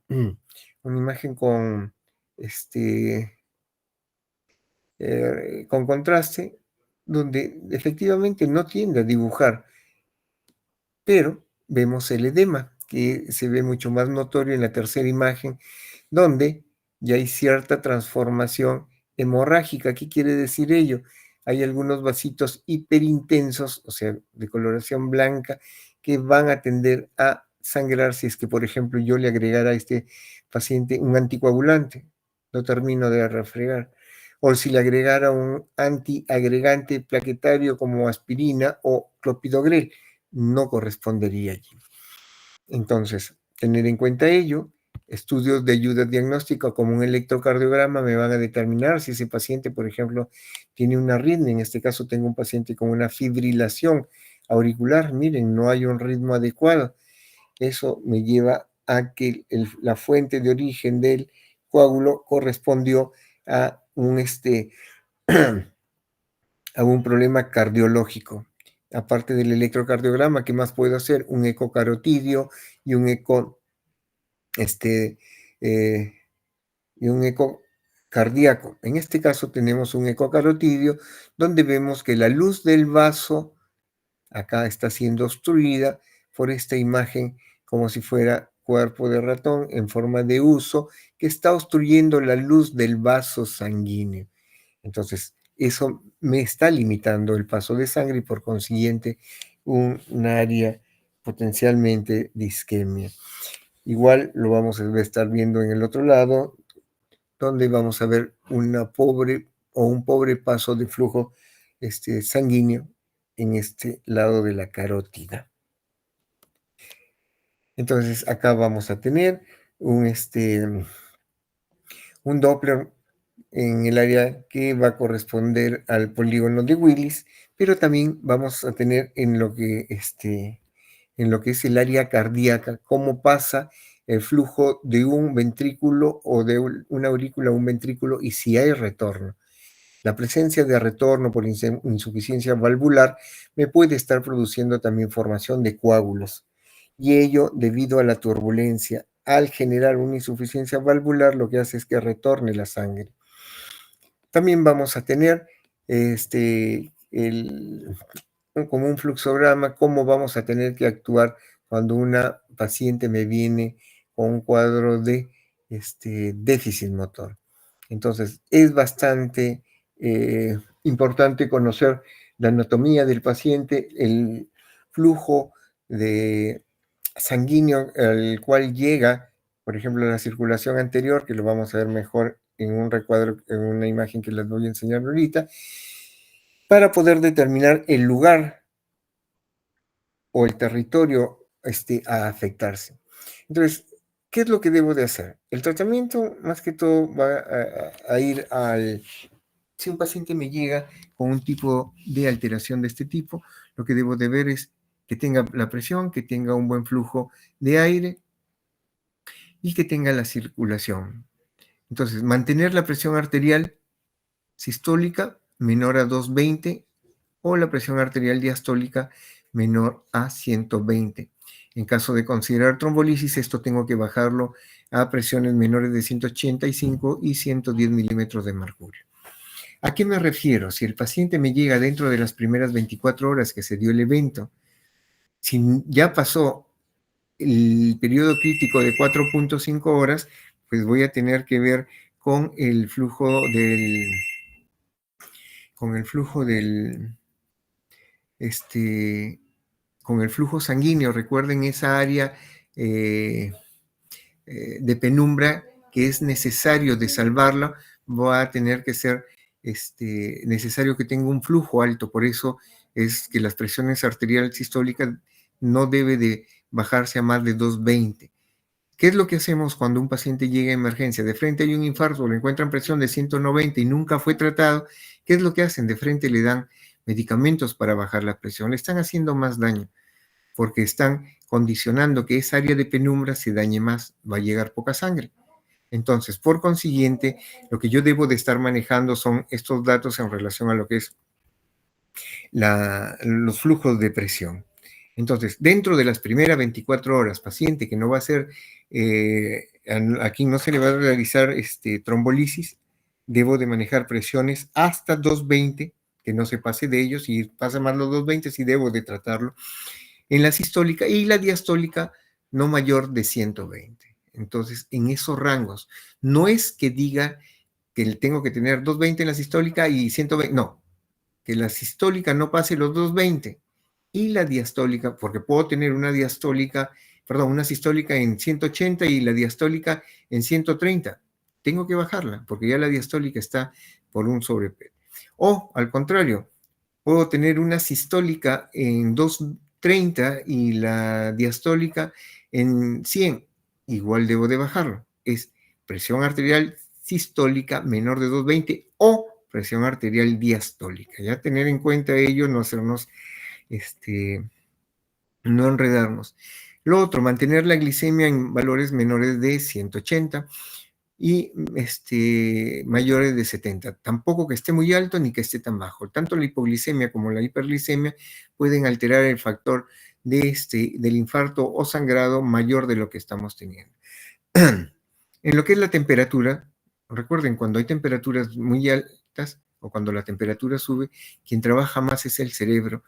Speaker 1: imagen con contraste, donde efectivamente no tiende a dibujar, pero vemos el edema, que se ve mucho más notorio en la tercera imagen, donde ya hay cierta transformación hemorrágica. ¿Qué quiere decir ello? Hay algunos vasitos hiperintensos, o sea, de coloración blanca, que van a tender a sangrar si es que, por ejemplo, yo le agregara a este paciente un anticoagulante. No termino de refregar. O si le agregara un antiagregante plaquetario como aspirina o clopidogrel, no correspondería allí. Entonces, tener en cuenta ello, estudios de ayuda diagnóstica como un electrocardiograma me van a determinar si ese paciente, por ejemplo, tiene una arritmia. En este caso tengo un paciente con una fibrilación auricular. Miren, no hay un ritmo adecuado. Eso me lleva a que la fuente de origen del coágulo correspondió a a un problema cardiológico. Aparte del electrocardiograma, ¿qué más puedo hacer? Un ecocarotidio y un eco, este, eh, y un eco cardíaco. En este caso tenemos un ecocarotidio donde vemos que la luz del vaso acá está siendo obstruida por esta imagen como si fuera cuerpo de ratón en forma de huso que está obstruyendo la luz del vaso sanguíneo. Entonces, eso me está limitando el paso de sangre y por consiguiente un área potencialmente de isquemia. Igual lo vamos a estar viendo en el otro lado, donde vamos a ver un pobre paso de flujo sanguíneo en este lado de la carótida. Entonces acá vamos a tener un Doppler en el área que va a corresponder al polígono de Willis, pero también vamos a tener en lo que es el área cardíaca, cómo pasa el flujo de un ventrículo o de una aurícula a un ventrículo y si hay retorno. La presencia de retorno por insuficiencia valvular me puede estar produciendo también formación de coágulos. Y ello debido a la turbulencia. Al generar una insuficiencia valvular, lo que hace es que retorne la sangre. También vamos a tener como un fluxograma, cómo vamos a tener que actuar cuando una paciente me viene con un cuadro de déficit motor. Entonces, es bastante importante conocer la anatomía del paciente, el flujo de sanguíneo al cual llega, por ejemplo, la circulación anterior, que lo vamos a ver mejor en un recuadro, en una imagen que les voy a enseñar ahorita, para poder determinar el lugar o el territorio a afectarse. Entonces, ¿qué es lo que debo de hacer? El tratamiento, más que todo, va a ir si un paciente me llega con un tipo de alteración de este tipo, lo que debo de ver es que tenga la presión, que tenga un buen flujo de aire y que tenga la circulación. Entonces, mantener la presión arterial sistólica menor a 220 o la presión arterial diastólica menor a 120. En caso de considerar trombolisis, esto tengo que bajarlo a presiones menores de 185 y 110 milímetros de mercurio. ¿A qué me refiero? Si el paciente me llega dentro de las primeras 24 horas que se dio el evento, si ya pasó el periodo crítico de 4.5 horas, pues voy a tener que ver con el flujo con el flujo sanguíneo. Recuerden esa área de penumbra que es necesario de salvarla, va a tener que ser necesario que tenga un flujo alto. Por eso es que las presiones arteriales sistólicas no debe de bajarse a más de 220. ¿Qué es lo que hacemos cuando un paciente llega a emergencia? De frente hay un infarto, lo encuentran presión de 190 y nunca fue tratado. ¿Qué es lo que hacen? De frente le dan medicamentos para bajar la presión. Le están haciendo más daño porque están condicionando que esa área de penumbra se dañe más, va a llegar poca sangre. Entonces, por consiguiente, lo que yo debo de estar manejando son estos datos en relación a lo que es los flujos de presión. Entonces, dentro de las primeras 24 horas, paciente que no va a ser, aquí no se le va a realizar trombolisis, debo de manejar presiones hasta 220, que no se pase de ellos, si pasa más los 220, sí debo de tratarlo en la sistólica y la diastólica no mayor de 120. Entonces, en esos rangos, no es que diga que tengo que tener 220 en la sistólica y 120, no, que la sistólica no pase los 220 y la diastólica, porque puedo tener una sistólica en 180 y la diastólica en 130. Tengo que bajarla porque ya la diastólica está por un sobrepeso. O al contrario, puedo tener una sistólica en 230 y la diastólica en 100. Igual debo de bajarlo. Es presión arterial sistólica menor de 220 o presión arterial diastólica. Ya tener en cuenta ello, no hacernos, no enredarnos. Lo otro, mantener la glicemia en valores menores de 180 y mayores de 70. Tampoco que esté muy alto ni que esté tan bajo. Tanto la hipoglicemia como la hiperglicemia pueden alterar el factor del infarto o sangrado mayor de lo que estamos teniendo. En lo que es la temperatura, recuerden, cuando hay temperaturas muy altas o cuando la temperatura sube, quien trabaja más es el cerebro.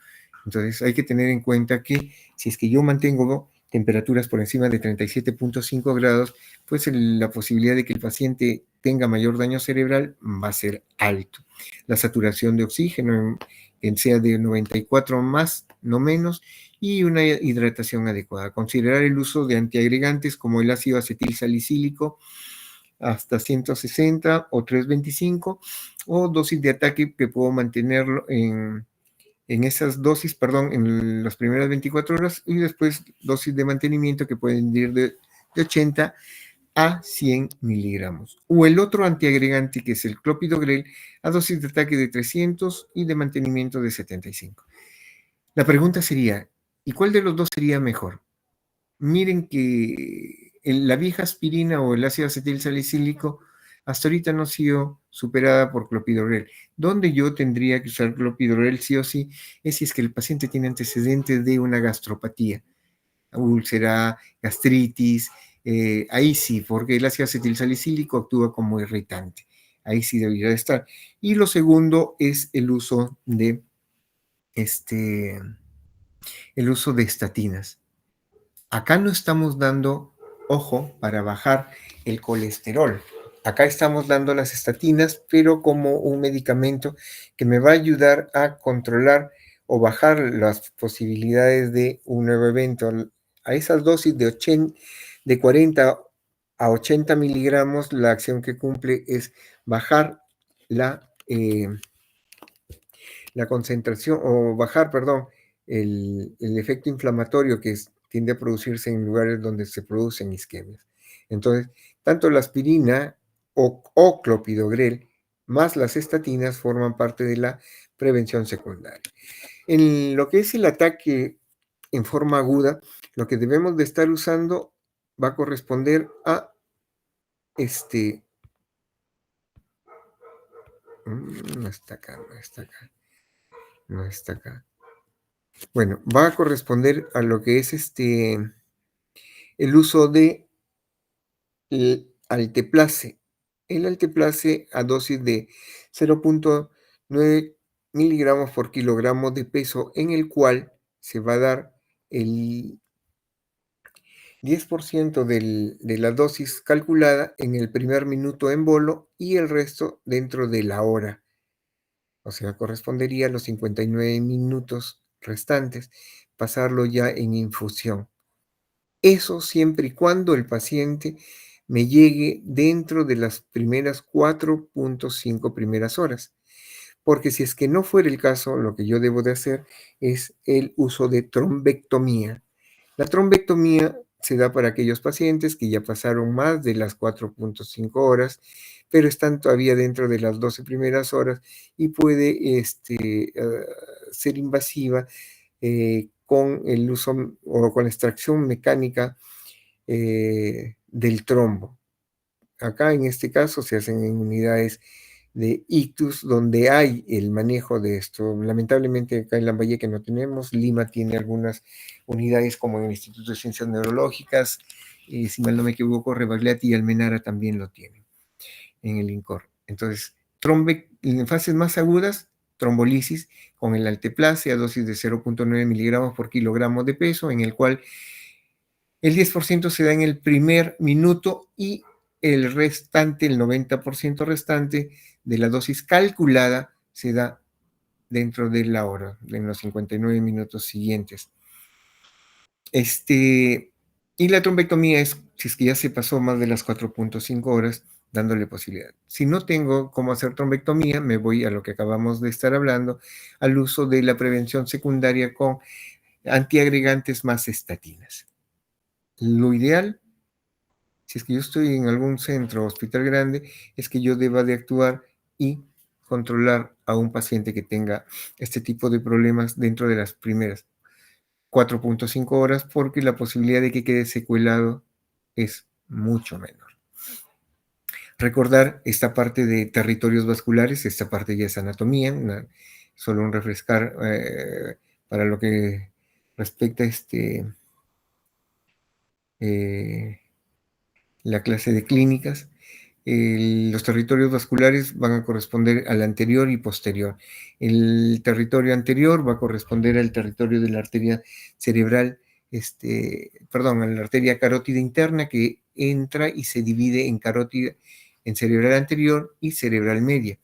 Speaker 1: Entonces hay que tener en cuenta que si es que yo mantengo temperaturas por encima de 37.5 grados, pues la posibilidad de que el paciente tenga mayor daño cerebral va a ser alto. La saturación de oxígeno que sea de 94 más, no menos, y una hidratación adecuada. Considerar el uso de antiagregantes como el ácido acetil salicílico hasta 160 o 325, o dosis de ataque que puedo mantenerlo en esas dosis, perdón, en las primeras 24 horas, y después dosis de mantenimiento que pueden ir de 80 a 100 miligramos. O el otro antiagregante, que es el clopidogrel, a dosis de ataque de 300 y de mantenimiento de 75. La pregunta sería, ¿y cuál de los dos sería mejor? Miren que la vieja aspirina o el ácido acetil salicílico hasta ahorita no ha sido superada por clopidogrel. Donde yo tendría que usar clopidogrel sí o sí es si es que el paciente tiene antecedentes de una gastropatía, úlcera, gastritis, ahí sí, porque el ácido acetil salicílico actúa como irritante. Ahí sí debería de estar. Y lo segundo es el uso de estatinas. Acá no estamos dando ojo para bajar el colesterol. Acá estamos dando las estatinas, pero como un medicamento que me va a ayudar a controlar o bajar las posibilidades de un nuevo evento. A esas dosis de 40 a 80 miligramos, la acción que cumple es bajar la concentración, o bajar, perdón, el efecto inflamatorio que tiende a producirse en lugares donde se producen isquemias. Entonces, tanto la aspirina o clopidogrel más las estatinas forman parte de la prevención secundaria. En lo que es el ataque en forma aguda, lo que debemos de estar usando va a corresponder a no está acá, no está acá, no está acá. Bueno, va a corresponder a lo que es el uso de alteplase. El alteplase a dosis de 0.9 miligramos por kilogramo de peso, en el cual se va a dar el 10% de la dosis calculada en el primer minuto en bolo y el resto dentro de la hora. O sea, correspondería a los 59 minutos restantes, pasarlo ya en infusión. Eso siempre y cuando el paciente me llegue dentro de las primeras 4.5 primeras horas. Porque si es que no fuera el caso, lo que yo debo de hacer es el uso de trombectomía. La trombectomía se da para aquellos pacientes que ya pasaron más de las 4.5 horas, pero están todavía dentro de las 12 primeras horas, y puede ser invasiva con el uso o con la extracción mecánica del trombo. Acá en este caso se hacen en unidades de ictus donde hay el manejo de esto. Lamentablemente acá en Lambayeque no tenemos. Lima tiene algunas unidades como el Instituto de Ciencias Neurológicas, y si mal no me equivoco, Rebagliati y Almenara también lo tienen en el INCOR. Entonces, en fases más agudas, trombolisis con el alteplase a dosis de 0.9 miligramos por kilogramo de peso, en el cual el 10% se da en el primer minuto y el restante, el 90% restante de la dosis calculada, se da dentro de la hora, en los 59 minutos siguientes. Y la trombectomía es, si es que ya se pasó más de las 4.5 horas, dándole posibilidad. Si no tengo cómo hacer trombectomía, me voy a lo que acabamos de estar hablando, al uso de la prevención secundaria con antiagregantes más estatinas. Lo ideal, si es que yo estoy en algún centro o hospital grande, es que yo deba de actuar y controlar a un paciente que tenga este tipo de problemas dentro de las primeras 4.5 horas, porque la posibilidad de que quede secuelado es mucho menor. Recordar esta parte de territorios vasculares, esta parte ya es anatomía, solo un refrescar para lo que respecta a la clase de clínicas. Los territorios vasculares van a corresponder al anterior y posterior. El territorio anterior va a corresponder al territorio de la arteria cerebral, a la arteria carótida interna, que entra y se divide en carótida, en cerebral anterior y cerebral media.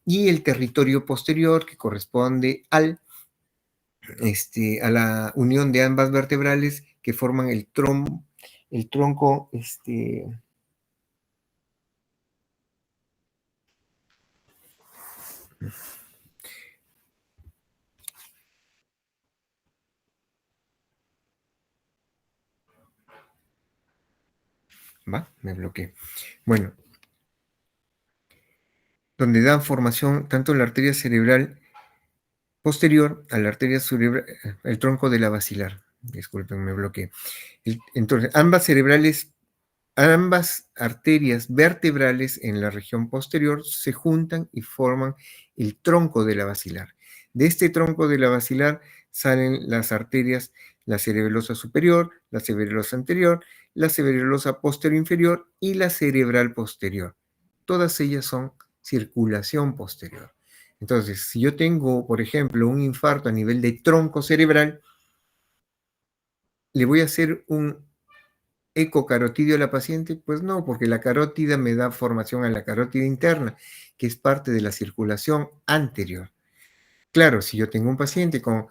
Speaker 1: y el territorio posterior que corresponde a la unión de ambas vertebrales que forman el tronco, ¿va? Me bloqueé. Bueno, donde dan formación tanto la arteria cerebral posterior a la arteria cerebral, el tronco de la basilar. Disculpen, me bloqueé. Entonces, ambas arterias vertebrales en la región posterior se juntan y forman el tronco de la basilar. De este tronco de la basilar salen las arterias, la cerebelosa superior, la cerebelosa anterior, la cerebelosa posterior inferior y la cerebral posterior. Todas ellas son circulación posterior. Entonces, si yo tengo, por ejemplo, un infarto a nivel de tronco cerebral, le voy a hacer un ecocarotidio a la paciente. Pues no, porque la carótida me da formación a la carótida interna, que es parte de la circulación anterior. Claro, si yo tengo un paciente con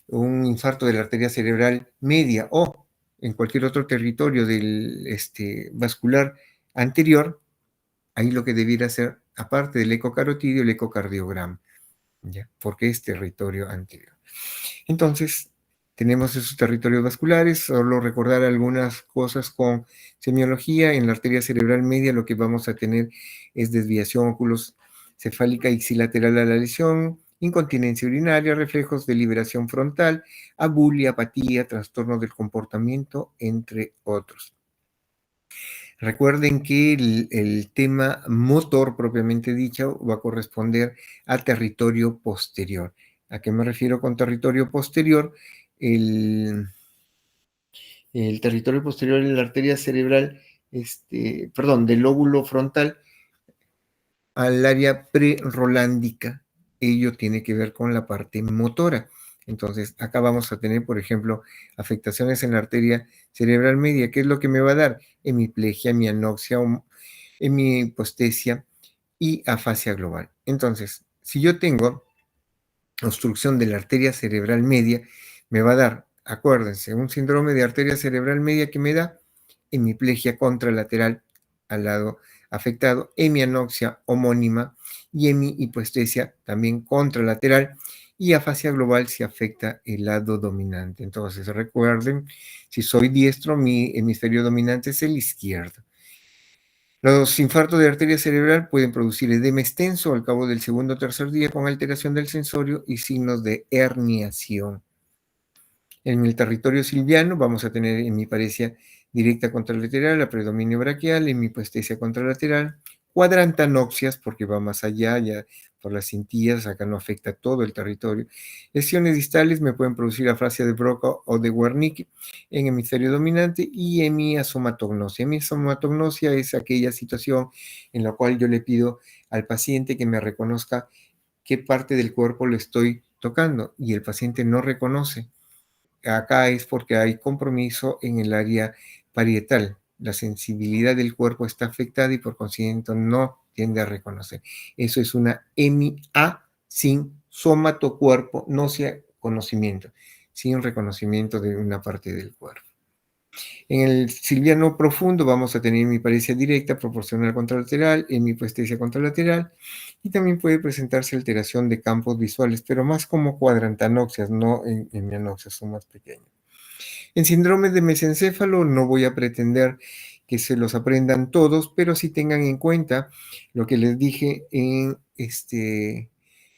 Speaker 1: un infarto de la arteria cerebral media o en cualquier otro territorio del vascular anterior, ahí lo que debiera hacer, aparte del ecocarotidio, el ecocardiograma, ¿ya? Porque es territorio anterior. Entonces, tenemos esos territorios vasculares, solo recordar algunas cosas con semiología. En la arteria cerebral media lo que vamos a tener es desviación óculo-cefálica ipsilateral a la lesión, incontinencia urinaria, reflejos de liberación frontal, abulia, apatía, trastorno del comportamiento, entre otros. Recuerden que el tema motor propiamente dicho va a corresponder al territorio posterior. ¿A qué me refiero con territorio posterior? El, el territorio posterior de la arteria cerebral, perdón, del lóbulo frontal al área prerolándica. Ello tiene que ver con la parte motora. Entonces, acá vamos a tener, por ejemplo, afectaciones en la arteria cerebral media. ¿Qué es lo que me va a dar? Hemiplegia, mianoxia, hemihipostesia y afasia global. Entonces, si yo tengo obstrucción de la arteria cerebral media, me va a dar, acuérdense, un síndrome de arteria cerebral media que me da hemiplegia contralateral al lado afectado, hemianoxia homónima y hemihipoestesia también contralateral y afasia global si afecta el lado dominante. Entonces recuerden, si soy diestro, mi hemisferio dominante es el izquierdo. Los infartos de arteria cerebral pueden producir edema extenso al cabo del segundo o tercer día con alteración del sensorio y signos de herniación. En el territorio silviano vamos a tener hemiparesia directa contralateral, a predominio braquial, hemipaestesia contralateral, cuadrantanoxias, porque va más allá, ya por las cintillas, acá no afecta todo el territorio. Lesiones distales me pueden producir afasia de Broca o de Wernicke en hemisferio dominante y hemiasomatognosia. Hemiasomatognosia es aquella situación en la cual yo le pido al paciente que me reconozca qué parte del cuerpo le estoy tocando y el paciente no reconoce. Acá es porque hay compromiso en el área parietal. La sensibilidad del cuerpo está afectada y por consiguiente no tiende a reconocer. Eso es una hemia sin somatocuerpo, no sea conocimiento, sin reconocimiento de una parte del cuerpo. En el silviano profundo vamos a tener hemiparesia directa, proporcional contralateral, hemipaestesia contralateral y también puede presentarse alteración de campos visuales, pero más como cuadrantanoxias, no en hemianoxias, son más pequeños. En síndrome de mesencéfalo no voy a pretender que se los aprendan todos, pero sí tengan en cuenta lo que les dije en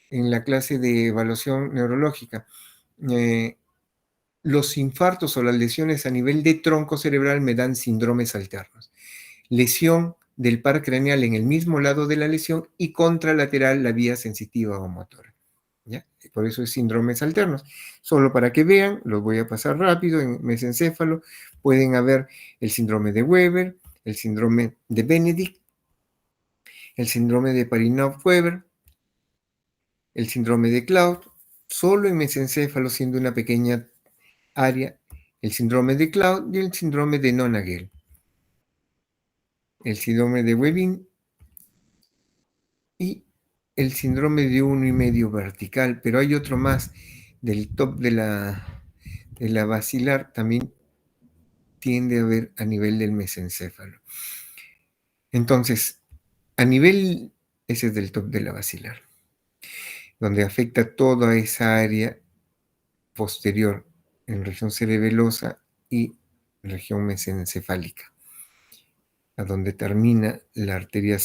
Speaker 1: la clase de evaluación neurológica. Los infartos o las lesiones a nivel de tronco cerebral me dan síndromes alternos. Lesión del par craneal en el mismo lado de la lesión y contralateral la vía sensitiva o motora. ¿Ya? Por eso es síndromes alternos. Solo para que vean, los voy a pasar rápido. En mesencéfalo pueden haber el síndrome de Weber, el síndrome de Benedict, el síndrome de Parinov-Weber, el síndrome de Cloud, solo en mesencéfalo siendo una pequeña área, el síndrome de Cloud y el síndrome de Nonagel, el síndrome de Webin y el síndrome de 1,5 vertical, pero hay otro más del top de la basilar, también tiende a haber a nivel del mesencéfalo. Entonces, a nivel, ese es del top de la basilar, donde afecta toda esa área posterior en región cerebelosa y región mesencefálica, a donde termina la arteria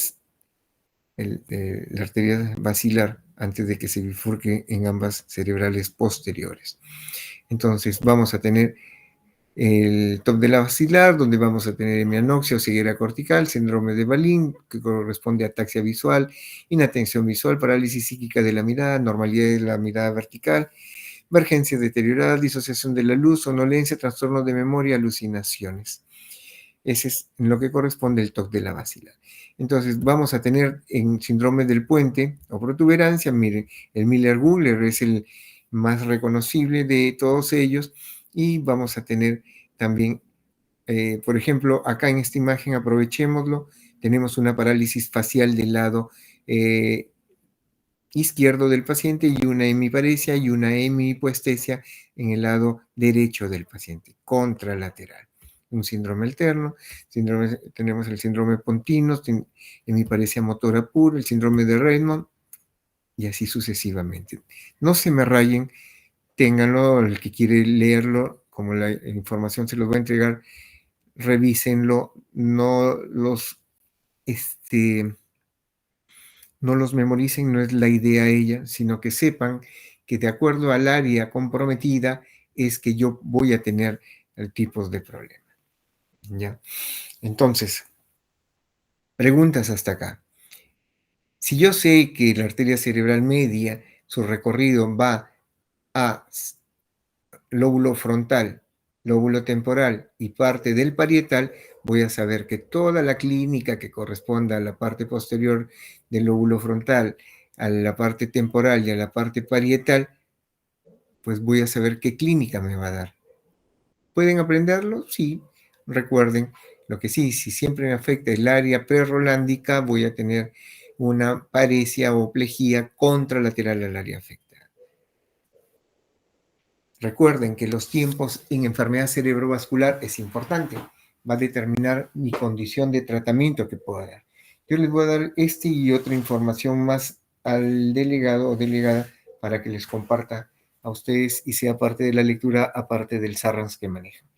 Speaker 1: basilar antes de que se bifurque en ambas cerebrales posteriores. Entonces vamos a tener el top de la basilar, donde vamos a tener hemianoxia o ceguera cortical, síndrome de Balin, que corresponde a ataxia visual, inatención visual, parálisis psíquica de la mirada, normalidad de la mirada vertical, emergencia deteriorada, disociación de la luz, somnolencia, trastorno de memoria, alucinaciones. Ese es en lo que corresponde el TOC de la basilar. Entonces, vamos a tener en síndrome del puente o protuberancia, miren, el Miller-Guller es el más reconocible de todos ellos, y vamos a tener también, por ejemplo, acá en esta imagen, aprovechémoslo, tenemos una parálisis facial del lado izquierdo del paciente y una hemiparesia y una hemihipoestesia en el lado derecho del paciente, contralateral. Un síndrome alterno, tenemos el síndrome Pontino, hemiparesia motora pura, el síndrome de Redmond y así sucesivamente. No se me rayen, ténganlo, el que quiere leerlo, como la información se los va a entregar, revísenlo, no los memoricen, no es la idea ella, sino que sepan que de acuerdo al área comprometida es que yo voy a tener el tipo de problema. ¿Ya? Entonces, preguntas hasta acá. Si yo sé que la arteria cerebral media, su recorrido va a lóbulo frontal, lóbulo temporal y parte del parietal, voy a saber que toda la clínica que corresponda a la parte posterior del lóbulo frontal, a la parte temporal y a la parte parietal, pues voy a saber qué clínica me va a dar. ¿Pueden aprenderlo? Sí. Recuerden, lo que sí, si siempre me afecta el área prerolándica, voy a tener una paresia o plejía contralateral al área afectada. Recuerden que los tiempos en enfermedad cerebrovascular es importante. Va a determinar mi condición de tratamiento que pueda dar. Yo les voy a dar este y otra información más al delegado o delegada para que les comparta a ustedes y sea parte de la lectura, aparte del SARANS que manejan.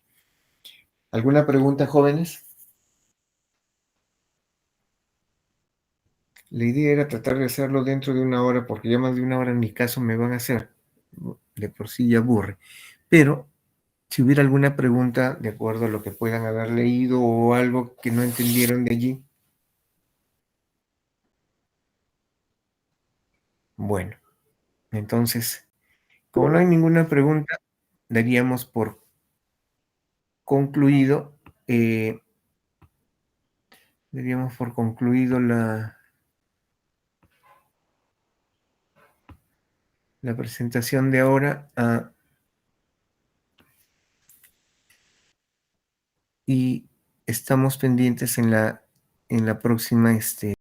Speaker 1: ¿Alguna pregunta, jóvenes? La idea era tratar de hacerlo dentro de una hora, porque ya más de una hora en mi caso me van a hacer. De por sí ya aburre. Pero si hubiera alguna pregunta de acuerdo a lo que puedan haber leído o algo que no entendieron de allí. Bueno, entonces, como no hay ninguna pregunta, daríamos por concluido, eh, la presentación de ahora, y estamos pendientes en la próxima